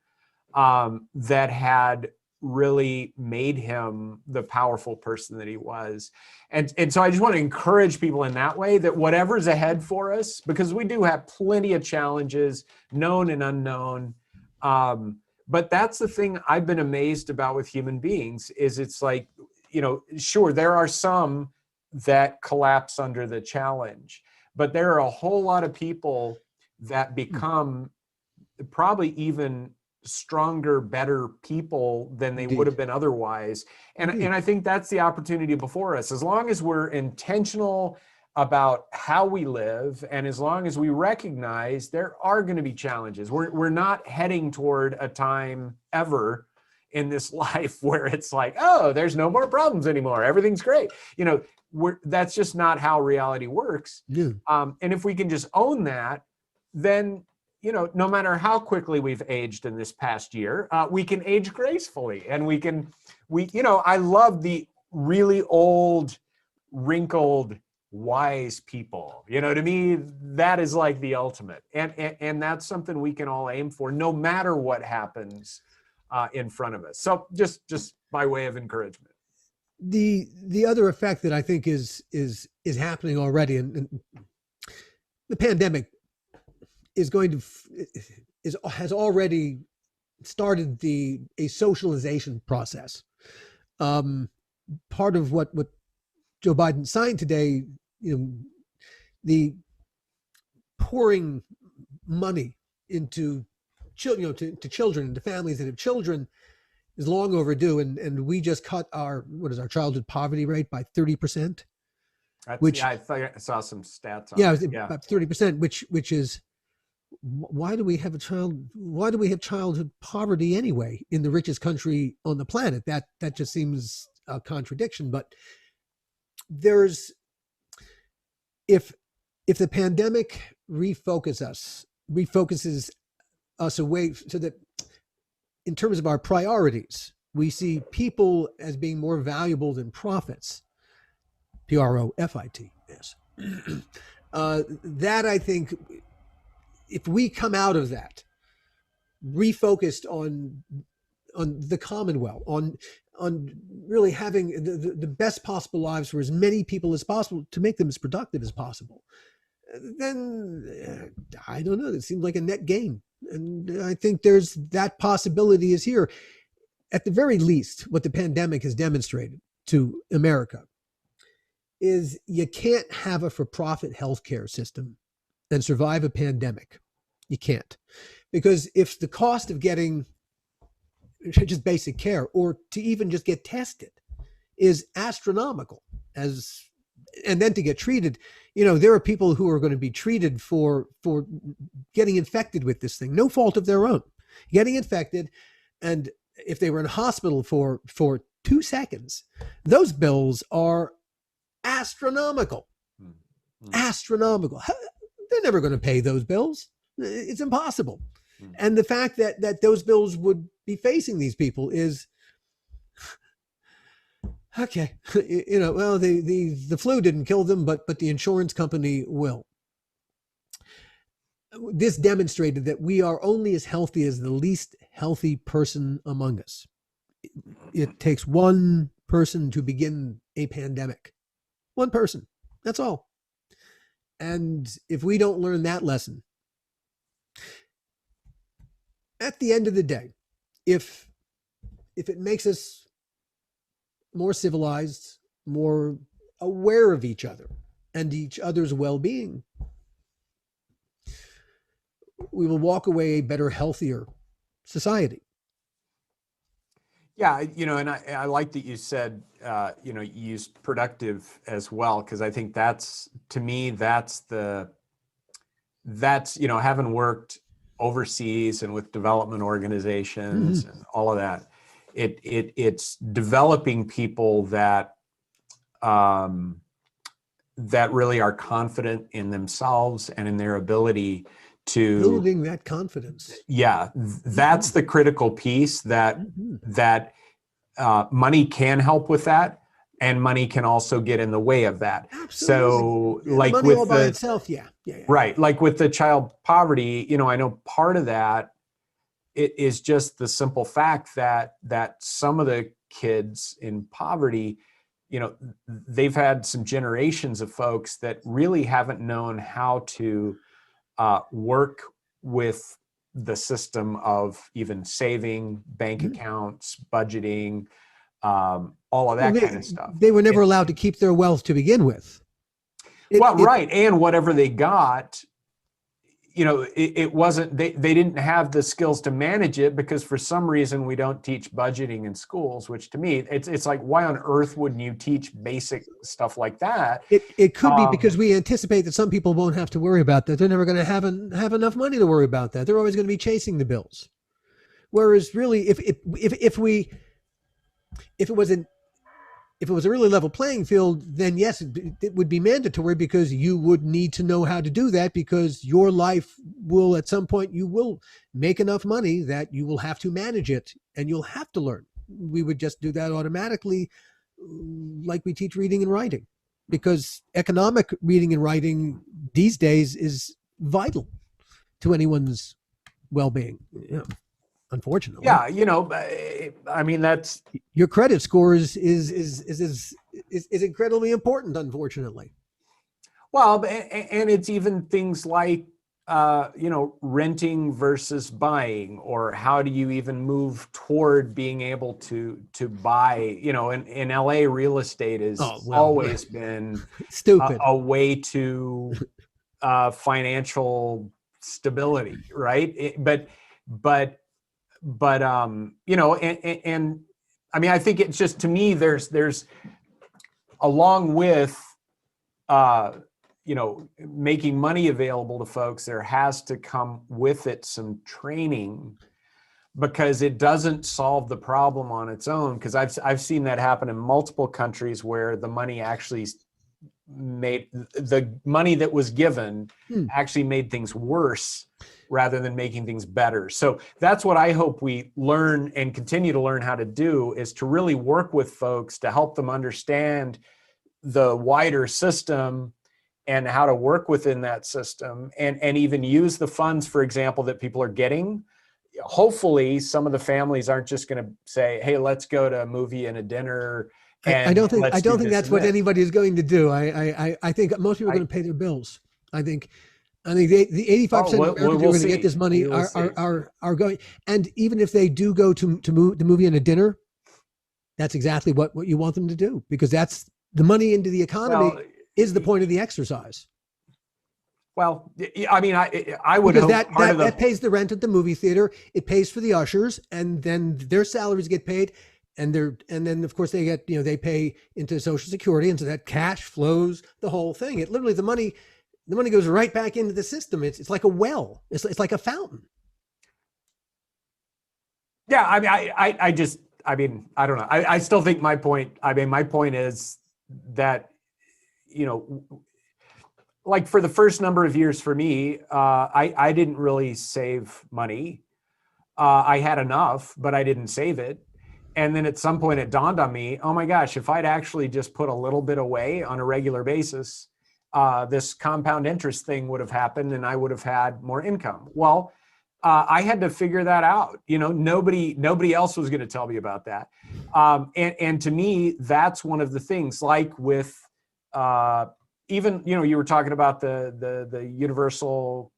that had really made him the powerful person that he was. And so I just want to encourage people in that way, that whatever's ahead for us, because we do have plenty of challenges, known and unknown. But that's the thing I've been amazed about with human beings, is it's like, sure, there are some that collapse under the challenge, but there are a whole lot of people that become probably even stronger, better people than they would have been otherwise. And I think that's the opportunity before us. As long as we're intentional about how we live, and as long as we recognize there are going to be challenges, we're not heading toward a time ever in this life where it's like, oh, there's no more problems anymore, everything's great. That's just not how reality works. And if we can just own that, then no matter how quickly we've aged in this past year, we can age gracefully, and I love the really old, wrinkled, wise people. To me, that is like the ultimate, and that's something we can all aim for, no matter what happens in front of us. So just by way of encouragement. The other effect that I think is happening already, and the pandemic has already started a socialization process. Part of what Joe Biden signed today, the pouring money into children, to children and to families that have children, is long overdue. And we just cut our childhood poverty rate by 30%. I thought I saw some stats on about 30%, which is, why do we have childhood poverty anyway in the richest country on the planet? That just seems a contradiction. But if the pandemic refocuses us away, so that in terms of our priorities, we see people as being more valuable than profits, PROFIT, that I think, if we come out of that refocused on the Commonwealth, on really having the best possible lives for as many people as possible, to make them as productive as possible, then I don't know, it seems like a net gain. And I think there's that possibility is here. At the very least, what the pandemic has demonstrated to America is you can't have a for-profit healthcare system and survive a pandemic You can't. Because if the cost of getting just basic care or to even just get tested is astronomical, and then to get treated, there are people who are going to be treated for getting infected with this thing, no fault of their own, getting infected. And if they were in a hospital for 2 seconds, those bills are astronomical. Astronomical. They're never going to pay those bills. It's impossible. And the fact that those bills would be facing these people is, okay, well, the flu didn't kill them, but the insurance company will. This demonstrated that we are only as healthy as the least healthy person among us. It takes one person to begin a pandemic. One person. That's all. And if we don't learn that lesson, at the end of the day, if it makes us more civilized, more aware of each other and each other's well-being, we will walk away a better, healthier society. Yeah, and I like that you said, you used productive as well, because I think that's having worked overseas and with development organizations and all of that, it's developing people that really are confident in themselves and in their ability to building that confidence. Yeah, that's the critical piece that money can help with that, and money can also get in the way of that. Absolutely. So, like money with all by itself, yeah. Right, like with the child poverty, I know part of that it is just the simple fact that some of the kids in poverty, they've had some generations of folks that really haven't known how to work with the system of even saving, bank accounts, budgeting, all of that kind of stuff. They were never allowed to keep their wealth to begin with. Right. And whatever they got, it wasn't, they didn't have the skills to manage it, because for some reason we don't teach budgeting in schools, which to me, it's like, why on earth wouldn't you teach basic stuff like that? It could be because we anticipate that some people won't have to worry about that. They're never going to have enough money to worry about that. They're always going to be chasing the bills. Whereas really, if it was a really level playing field, then yes, it would be mandatory, because you would need to know how to do that, because your life will, at some point, you will make enough money that you will have to manage it and you'll have to learn. We would just do that automatically, like we teach reading and writing, because economic reading and writing these days is vital to anyone's well-being. Unfortunately. Yeah, I mean, that's your credit score is incredibly important, unfortunately. Well, and it's even things like renting versus buying, or how do you even move toward being able to buy? In LA, real estate has always been stupid, a way to financial stability, right? But and I mean, I think it's just, to me, there's along with making money available to folks, there has to come with it some training, because it doesn't solve the problem on its own. Because I've seen that happen in multiple countries, where the money actually the money that was given actually made things worse rather than making things better. So that's what I hope we learn and continue to learn how to do, is to really work with folks to help them understand the wider system and how to work within that system, and even use the funds, for example, that people are getting. Hopefully some of the families aren't just going to say, hey, let's go to a movie and a dinner. And I don't think that's what anybody is going to do. I think most people are going to pay their bills. I think the 85% of Americans who are going to get this money are going. And even if they do go to the movie and a dinner, that's exactly what you want them to do, because that's the money into the economy is the point of the exercise. Well, I mean, I would Because hope part of the that pays the rent at the movie theater. It pays for the ushers, and then their salaries get paid, and then of course they get, they pay into Social Security, and so that cash flows the whole thing. It literally, the money goes right back into the system. It's like a well. It's like a fountain. Yeah, I mean, I don't know. I still think my point. I mean, my point is that, like for the first number of years for me, I didn't really save money. I had enough, but I didn't save it. And then at some point it dawned on me, oh my gosh, if I'd actually just put a little bit away on a regular basis, this compound interest thing would have happened and I would have had more income. Well, I had to figure that out. Nobody else was going to tell me about that. And to me, that's one of the things, like with even, you were talking about the universal,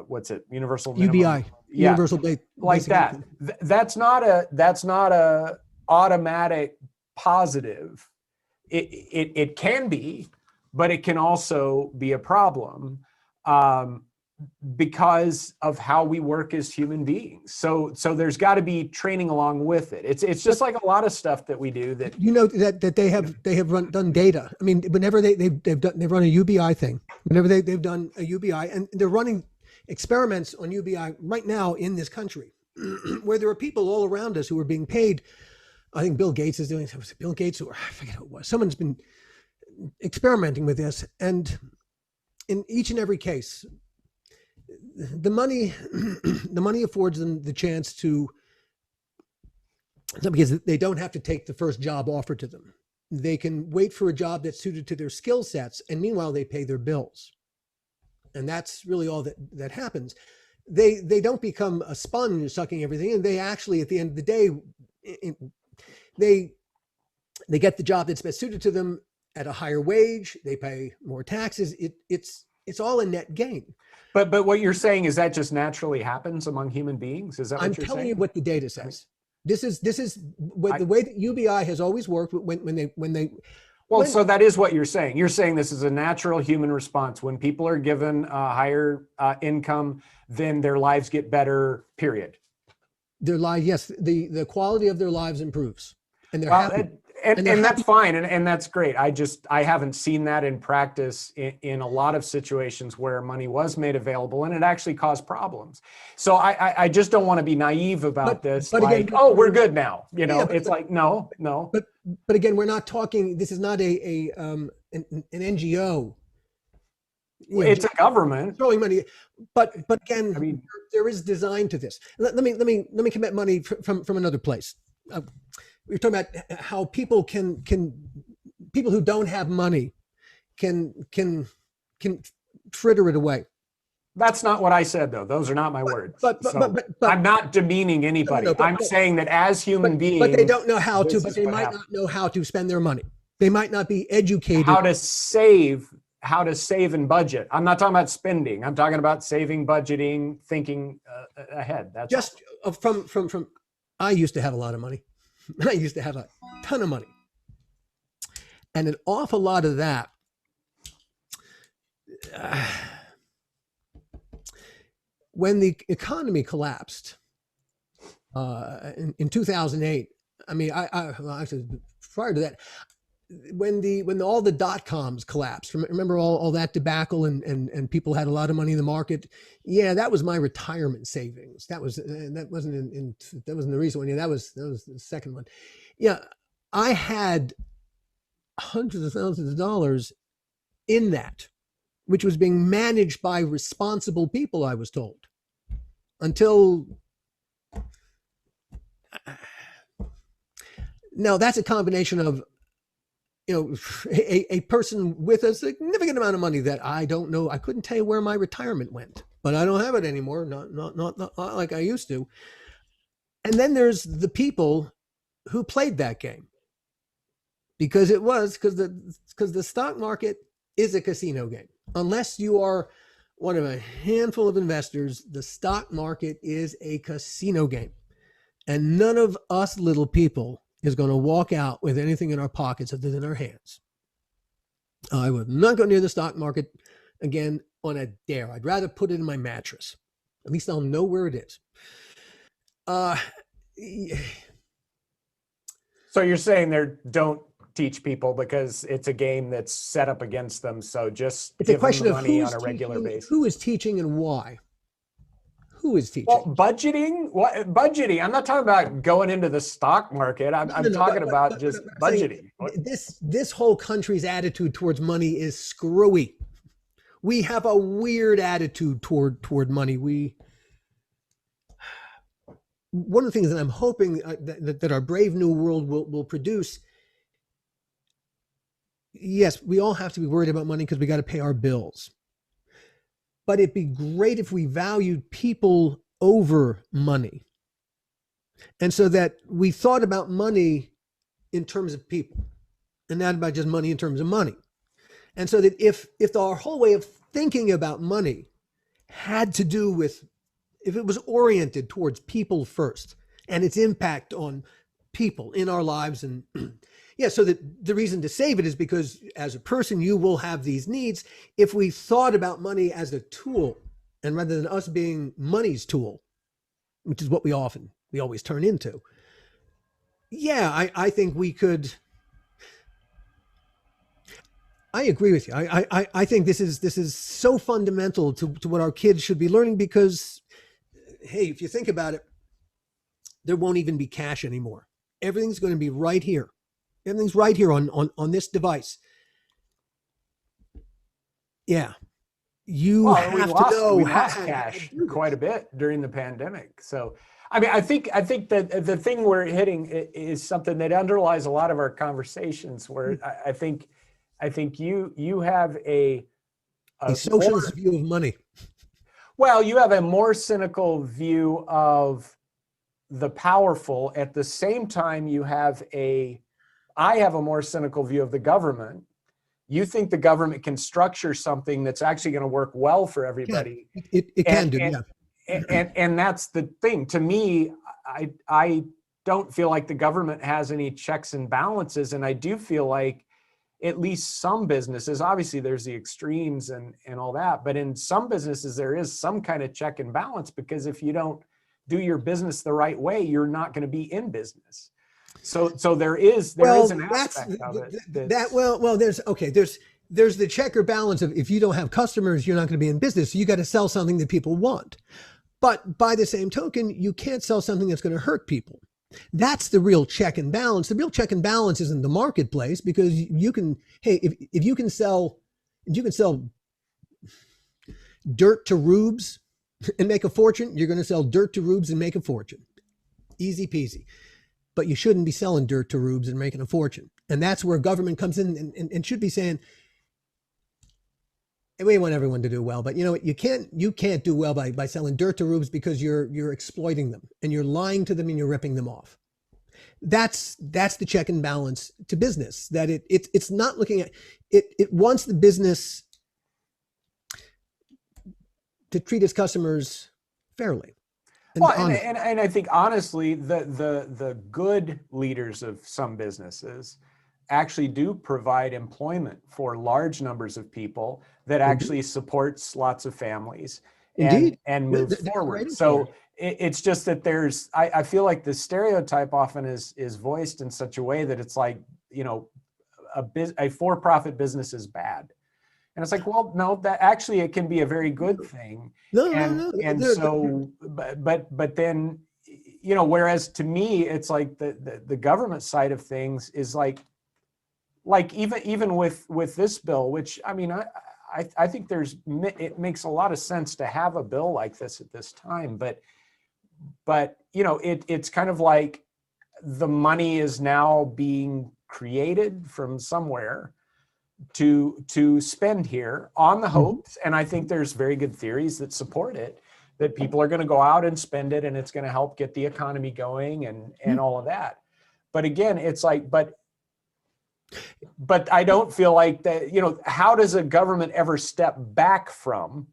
what's it? Universal minimum. UBI. Yeah. Universal like that. That's not a automatic positive. It can be, but it can also be a problem. Because of how we work as human beings. So there's got to be training along with it. It's just like a lot of stuff that we do that that they have done data. I mean, whenever they've run a UBI thing, whenever they've done a UBI, and they're running experiments on UBI right now in this country, where there are people all around us who are being paid. I think Bill Gates is doing it. Was it Bill Gates, or I forget who it was. Someone's been experimenting with this, and in each and every case, the money affords them the chance to, because they don't have to take the first job offered to them. They can wait for a job that's suited to their skill sets, and meanwhile they pay their bills. And that's really all that happens. They don't become a sponge sucking everything, and they actually, at the end of the day, they get the job that's best suited to them at a higher wage. They pay more taxes. It's all a net gain. But what you're saying is that just naturally happens among human beings? Is that what you're saying? I'm telling you what the data says. This is the way that UBI has always worked when they. So that is what you're saying. You're saying this is a natural human response. When people are given a higher income, then their lives get better, period. Their life, yes, the quality of their lives improves, and they're happy. And that's fine, and that's great. I haven't seen that in practice in a lot of situations where money was made available and it actually caused problems. So I just don't want to be naive about this. But like, again, we're good now. It's like no. But again, we're not talking. This is not an NGO. It's a government throwing money, but again, I mean, there is design to this. Let me commit money from another place. We're talking about how people people who don't have money can fritter it away. That's not what I said, though. Those are not my words. But I'm not demeaning anybody. I'm saying that as human beings, but they don't know how to. But they might not know how to spend their money. They might not be educated. How to save and budget. I'm not talking about spending. I'm talking about saving, budgeting, thinking ahead. That's just all. From. I used to have a lot of money. I used to have a ton of money. And an awful lot of that when the economy collapsed in 2008, I mean, actually prior to that, when all the dot-coms collapsed, remember all that debacle and people had a lot of money in the market. Yeah, that was my retirement savings. That wasn't the recent one. Yeah, that was the second one. Yeah, I had hundreds of thousands of dollars in that, which was being managed by responsible people, I was told, until now. That's a combination of a person with a significant amount of money that I don't know. I couldn't tell you where my retirement went, but I don't have it anymore. Not like I used to. And then there's the people who played that game because the stock market is a casino game. Unless you are one of a handful of investors, the stock market is a casino game, and none of us little people is going to walk out with anything in our pockets other than our hands. I would not go near the stock market again on a dare. I'd rather put it in my mattress. At least I'll know where it is. Uh, So you're saying there don't teach people because it's a game that's set up against them. So just it's a give them the question of money on a regular basis. who is teaching and why. Who is Well, teaching? budgeting, what budgeting? I'm not talking about going into the stock market. I'm talking about just I'm saying budgeting. this whole country's attitude towards money is screwy. We have a weird attitude toward money. One of the things that I'm hoping that our brave new world will produce. Yes, we all have to be worried about money because we got to pay our bills. But it'd be great if we valued people over money. And so that we thought about money in terms of people and not about just money in terms of money. And so that if our whole way of thinking about money had to do with, if it was oriented towards people first and its impact on people in our lives, and yeah, so that the reason to save it is because as a person, you will have these needs. If we thought about money as a tool and rather than us being money's tool, which is what we always turn into. Yeah, I think we could. I agree with you. I think this is so fundamental to what our kids should be learning because, hey, if you think about it, there won't even be cash anymore. Everything's going to be right here. Everything's right here on this device. Yeah. We lost cash quite a bit during the pandemic. So, I mean, I think that the thing we're hitting is something that underlies a lot of our conversations. Where I think you have a socialist view of money. Well, you have a more cynical view of the powerful. At the same time, I have a more cynical view of the government. You think the government can structure something that's actually going to work well for everybody. Yeah, it can do, yeah. And that's the thing. To me, I don't feel like the government has any checks and balances. And I do feel like at least some businesses, obviously there's the extremes and all that, but in some businesses, there is some kind of check and balance, because if you don't do your business the right way, you're not going to be in business. So there is an aspect of it. There's the check or balance of if you don't have customers, you're not going to be in business. So you got to sell something that people want. But by the same token, you can't sell something that's going to hurt people. That's the real check and balance. The real check and balance is in the marketplace, because you can, hey, if you can sell dirt to rubes and make a fortune, you're going to sell dirt to rubes and make a fortune. Easy peasy. But you shouldn't be selling dirt to rubes and making a fortune. And that's where government comes in and should be saying, we want everyone to do well, but you know what? You can't do well by selling dirt to rubes, because you're exploiting them and you're lying to them and you're ripping them off. That's the check and balance to business, that it's not looking at it. It wants the business to treat its customers fairly. And I think honestly, the good leaders of some businesses actually do provide employment for large numbers of people that actually supports lots of families and moves forward. So it's just that I feel like the stereotype often is voiced in such a way that it's like, you know, a for-profit business is bad. And it's like, well, no, that actually it can be a very good thing. And so, but then, you know, whereas to me, it's like the government side of things is like even with this bill, which I mean, I think it makes a lot of sense to have a bill like this at this time, but you know, it's kind of like the money is now being created from somewhere to spend here on the hopes, and I think there's very good theories that support it, that people are going to go out and spend it and it's going to help get the economy going and all of that. But again, it's like, but I don't feel like that, you know, how does a government ever step back from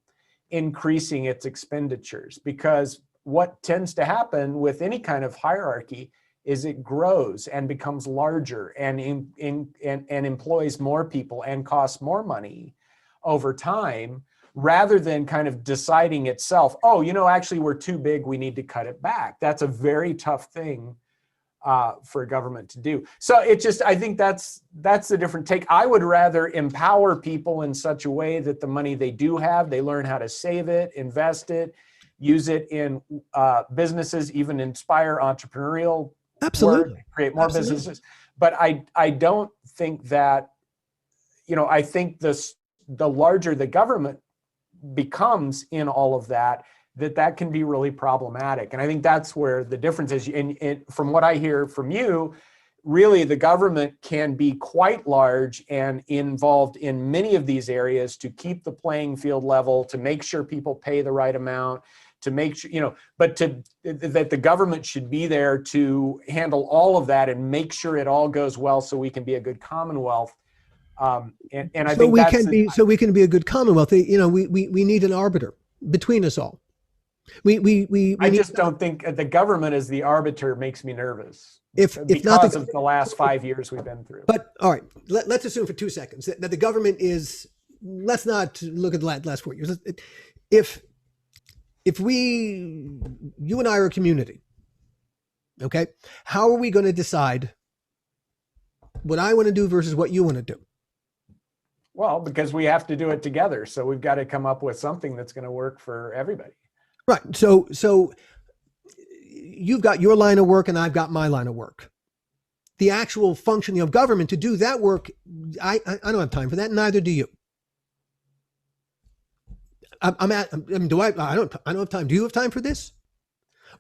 increasing its expenditures? Because what tends to happen with any kind of hierarchy is it grows and becomes larger and employs more people and costs more money over time, rather than kind of deciding itself, oh, actually we're too big, we need to cut it back. That's a very tough thing for a government to do. So I think that's the different take. I would rather empower people in such a way that the money they do have, they learn how to save it, invest it, use it in businesses, even inspire entrepreneurial Absolutely. work, create more Absolutely. businesses. But I don't think that, I think the larger the government becomes in all of that can be really problematic. And I think that's where the difference is. And from what I hear from you, really the government can be quite large and involved in many of these areas to keep the playing field level, to make sure people pay the right amount, to make sure, but that the government should be there to handle all of that and make sure it all goes well so we can be a good Commonwealth. And I think so we can be a good Commonwealth. We need an arbiter between us all. I just don't think the government as the arbiter makes me nervous. Because of the last 5 years we've been through. But all right, let's assume for 2 seconds that the government is. Let's not look at the last 4 years. If you and I are a community, okay, how are we going to decide what I want to do versus what you want to do? Well, because we have to do it together. So we've got to come up with something that's going to work for everybody. Right. So you've got your line of work and I've got my line of work. The actual functioning of government to do that work, I don't have time for that. Neither do you. I don't have time. Do you have time for this?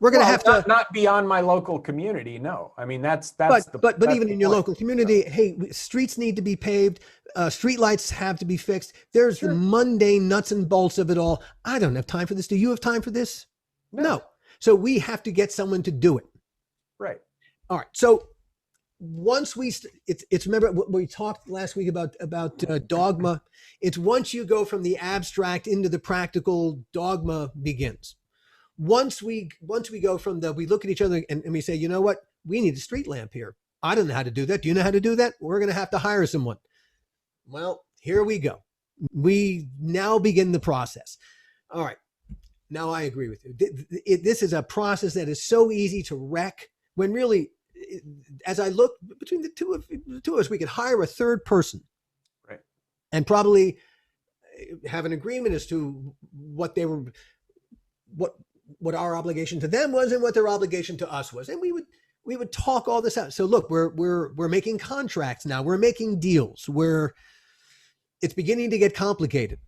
We're going to have to not beyond my local community. No, I mean that's but even in your local community, hey, streets need to be paved. Street lights have to be fixed. There's the mundane nuts and bolts of it all. I don't have time for this. Do you have time for this? No. So we have to get someone to do it. Right. All right. So once it's remember what we talked last week about dogma. It's once you go from the abstract into the practical, dogma begins. Once we go from we look at each other and we say, you know what, we need a street lamp here. I don't know how to do that. Do you know how to do that? We're going to have to hire someone. Well, here we go. We now begin the process. All right. Now I agree with you. This is a process that is so easy to wreck when really, as I look between the two of us, we could hire a third person. Right. And probably have an agreement as to what our obligation to them was and what their obligation to us was. And we would talk all this out. So look, we're making contracts now. We're making deals where it's beginning to get complicated.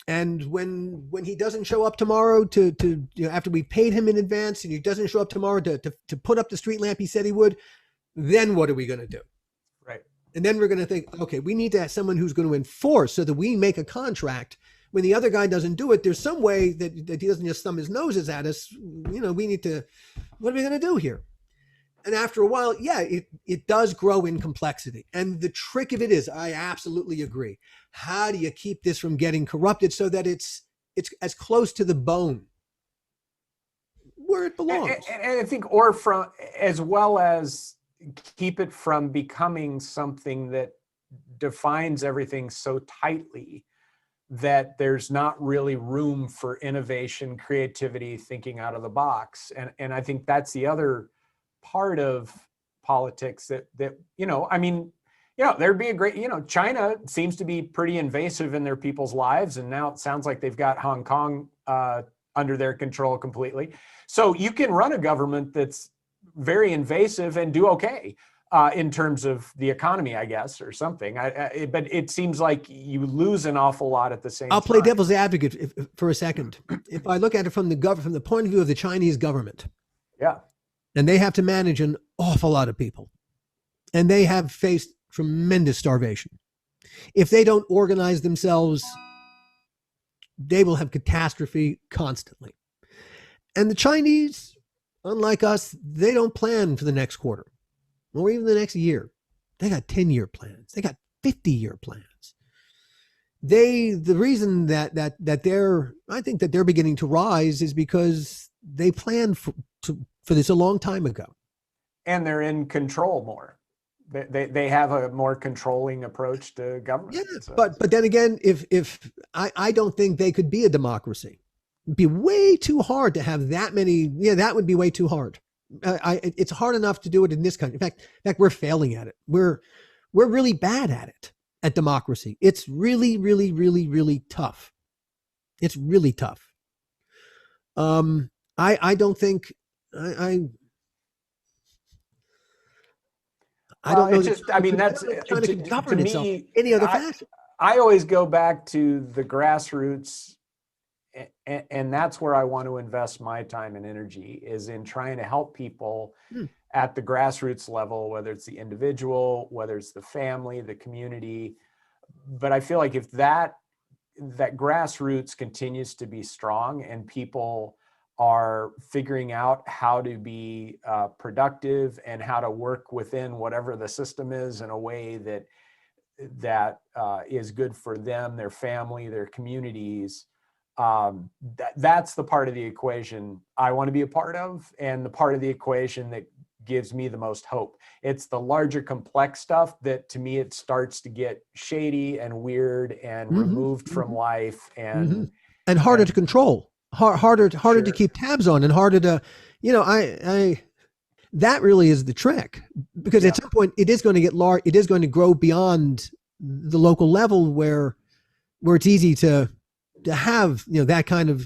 And when he doesn't show up tomorrow after we paid him in advance and he doesn't show up tomorrow to put up the street lamp he said he would, then what are we going to do? Right. And then we're going to think, okay, we need to have someone who's going to enforce so that we make a contract. When the other guy doesn't do it, there's some way that he doesn't just thumb his noses at us. We need to, what are we going to do here? And after a while, it does grow in complexity. And the trick of it is, I absolutely agree. How do you keep this from getting corrupted so that it's as close to the bone where it belongs? And I think, or from, as well as keep it from becoming something that defines everything so tightly that there's not really room for innovation, creativity, thinking out of the box. And I think that's the other part of politics that there'd be a great, China seems to be pretty invasive in their people's lives. And now it sounds like they've got Hong Kong under their control completely. So you can run a government that's very invasive and do okay in terms of the economy, I guess, or something. But it seems like you lose an awful lot at the same time. I'll play devil's advocate for a second. If I look at it from the point of view of the Chinese government. Yeah. And they have to manage an awful lot of people. And they have faced tremendous starvation. If they don't organize themselves, they will have catastrophe constantly. And the Chinese, unlike us, they don't plan for the next quarter or even the next year. They got 10-year plans. They got 50-year plans. The reason that I think that they're beginning to rise is because they planned for this a long time ago. And they're in control more. They have a more controlling approach to government. Yeah, So. but then again, if I don't think they could be a democracy. It'd be way too hard to have that many. Yeah, that would be way too hard. It's hard enough to do it in this country. In fact, we're failing at it. We're really bad at it, at democracy. It's really, really, really, really tough. It's really tough. I don't think I don't know. It's just, I mean, that's trying to govern to itself me. any other fashion. I always go back to the grassroots, and that's where I want to invest my time and energy, is in trying to help people at the grassroots level, whether it's the individual, whether it's the family, the community. But I feel like if that grassroots continues to be strong and people are figuring out how to be productive and how to work within whatever the system is in a way that is good for them, their family, their communities, that's the part of the equation I want to be a part of, and the part of the equation that gives me the most hope. It's the larger complex stuff that, to me, it starts to get shady and weird and removed from life and harder to control, harder to keep tabs on, and harder to, that really is the trick, because at some point it is going to get large. It is going to grow beyond the local level where it's easy to have, that kind of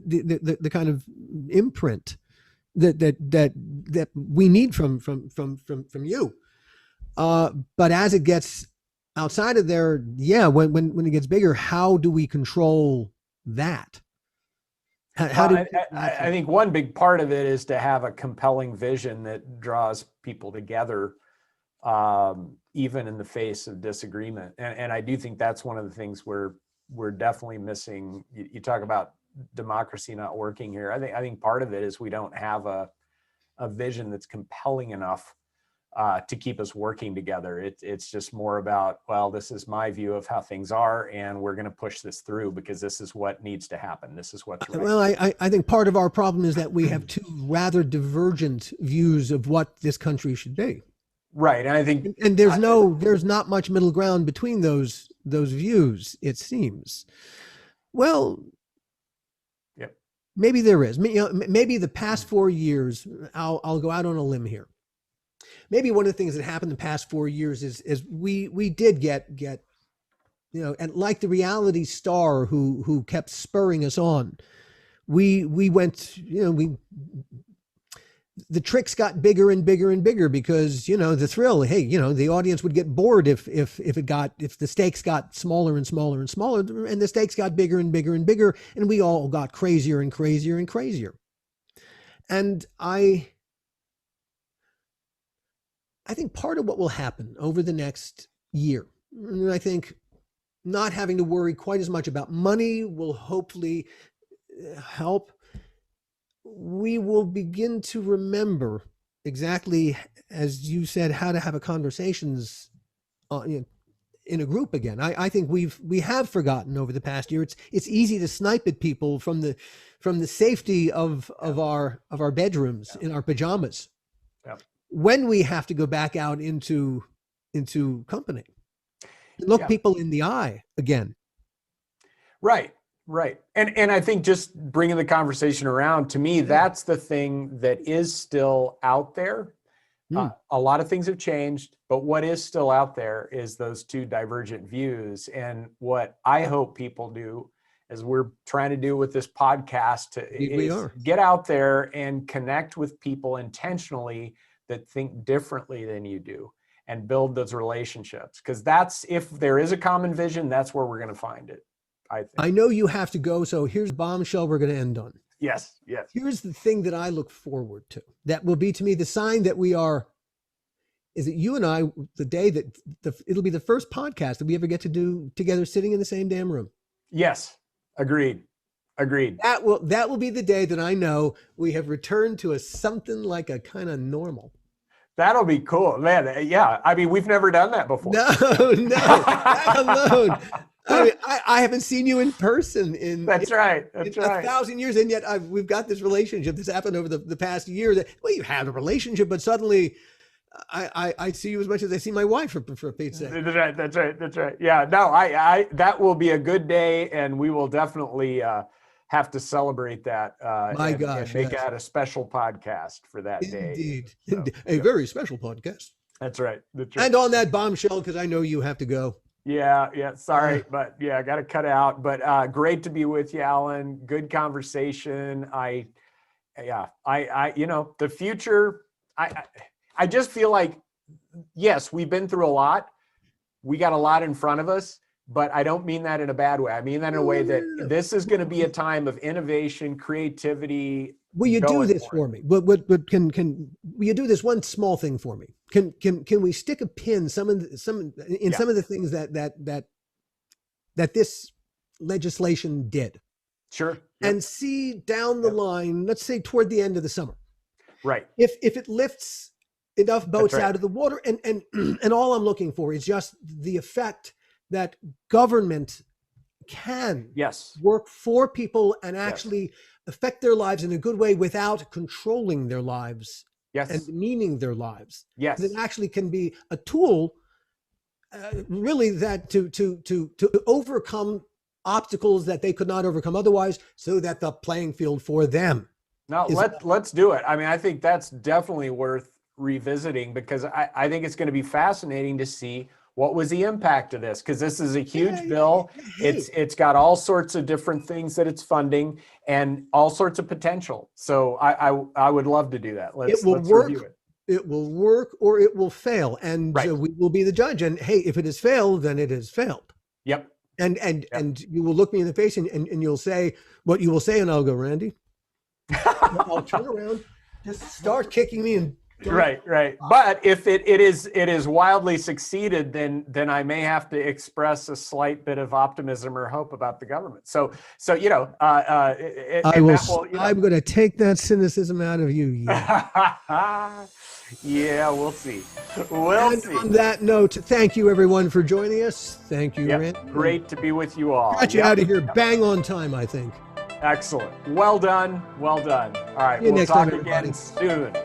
the kind of imprint that we need from you. But as it gets outside of there, when it gets bigger, how do we control that? I think one big part of it is to have a compelling vision that draws people together, even in the face of disagreement. And I do think that's one of the things we're definitely missing. You talk about democracy not working here. I think part of it is we don't have a vision that's compelling enough to keep us working together. It's just more about, well, this is my view of how things are, and we're going to push this through because this is what needs to happen. This is what's right. Well, I think part of our problem is that we have two rather divergent views of what this country should be. Right, and I think, and there's not much middle ground between those views, it seems. Well, maybe there is. Maybe the past 4 years, I'll go out on a limb here. Maybe one of the things that happened the past 4 years is we did get and like the reality star who kept spurring us on, we went, the tricks got bigger and bigger and bigger because, the thrill, hey, the audience would get bored if the stakes got smaller and smaller and smaller, and the stakes got bigger and bigger and bigger, and we all got crazier and crazier and crazier. And I think part of what will happen over the next year, and I think not having to worry quite as much about money will hopefully help. We will begin to remember exactly, as you said, how to have a conversations in a group again. I think we have forgotten over the past year. It's easy to snipe at people from the safety of our bedrooms in our pajamas. When we have to go back out into company, look people in the eye again. Right. And I think just bringing the conversation around, to me, that's the thing that is still out there. A lot of things have changed, but what is still out there is those two divergent views. And what I hope people do, as we're trying to do with this podcast, is get out there and connect with people intentionally that think differently than you do, and build those relationships. Because that's, if there is a common vision, that's where we're going to find it, I think. I know you have to go, so here's the bombshell we're going to end on. Yes. Here's the thing that I look forward to. That will be, to me, the sign that is that you and I, the day that it'll be the first podcast that we ever get to do together, sitting in the same damn room. Yes. Agreed. That will be the day that I know we have returned to something like a kind of normal. That'll be cool, man. Yeah, I mean, we've never done that before. No, that alone. I mean, I haven't seen you in person in 1,000 years, and yet we've got this relationship that's happened over the past year. That, well, you have a relationship, but suddenly I see you as much as I see my wife, for Pete's sake. That's right. Yeah, no, I that will be a good day, and we will definitely have to celebrate that. My and gosh, make yes. that a special podcast for that day. Indeed. So, A very special podcast. That's right. That's right. And on that bombshell, because I know you have to go. Yeah. Sorry, but yeah, I got to cut out. But great to be with you, Alan. Good conversation. The future. I just feel like, yes, we've been through a lot. We got a lot in front of us, but I don't mean that in a bad way. I mean that in a way that this is going to be a time of innovation, creativity. Will you do this for me? But can will you do this one small thing for me? Can we stick a pin some of the things that this legislation did? Sure. And see down the line, let's say toward the end of the summer. Right. If it lifts enough boats out of the water, and all I'm looking for is just the effect that government can work for people and actually affect their lives in a good way without controlling their lives and meaning their lives. Yes. It actually can be a tool really that to overcome obstacles that they could not overcome otherwise, so that the playing field for them. No, let's do it. I mean, I think that's definitely worth revisiting, because I think it's going to be fascinating to see what was the impact of this, because this is a huge bill. It's got all sorts of different things that it's funding and all sorts of potential. So I would love to do that. Let's review it. It will work or it will fail, and we will be the judge. And hey, if it has failed, then it has failed. Yep. And you will look me in the face and you'll say what you will say, and I'll go, Randy. I'll turn around, just start kicking me and right. But if it is wildly succeeded, then I may have to express a slight bit of optimism or hope about the government. So I'm going to take that cynicism out of you. Yeah, we'll see. We'll see. On that note, thank you everyone for joining us. Thank you, Randy. Great to be with you all. Got you out of here bang on time, I think. Excellent. Well done. All right. We'll talk again soon.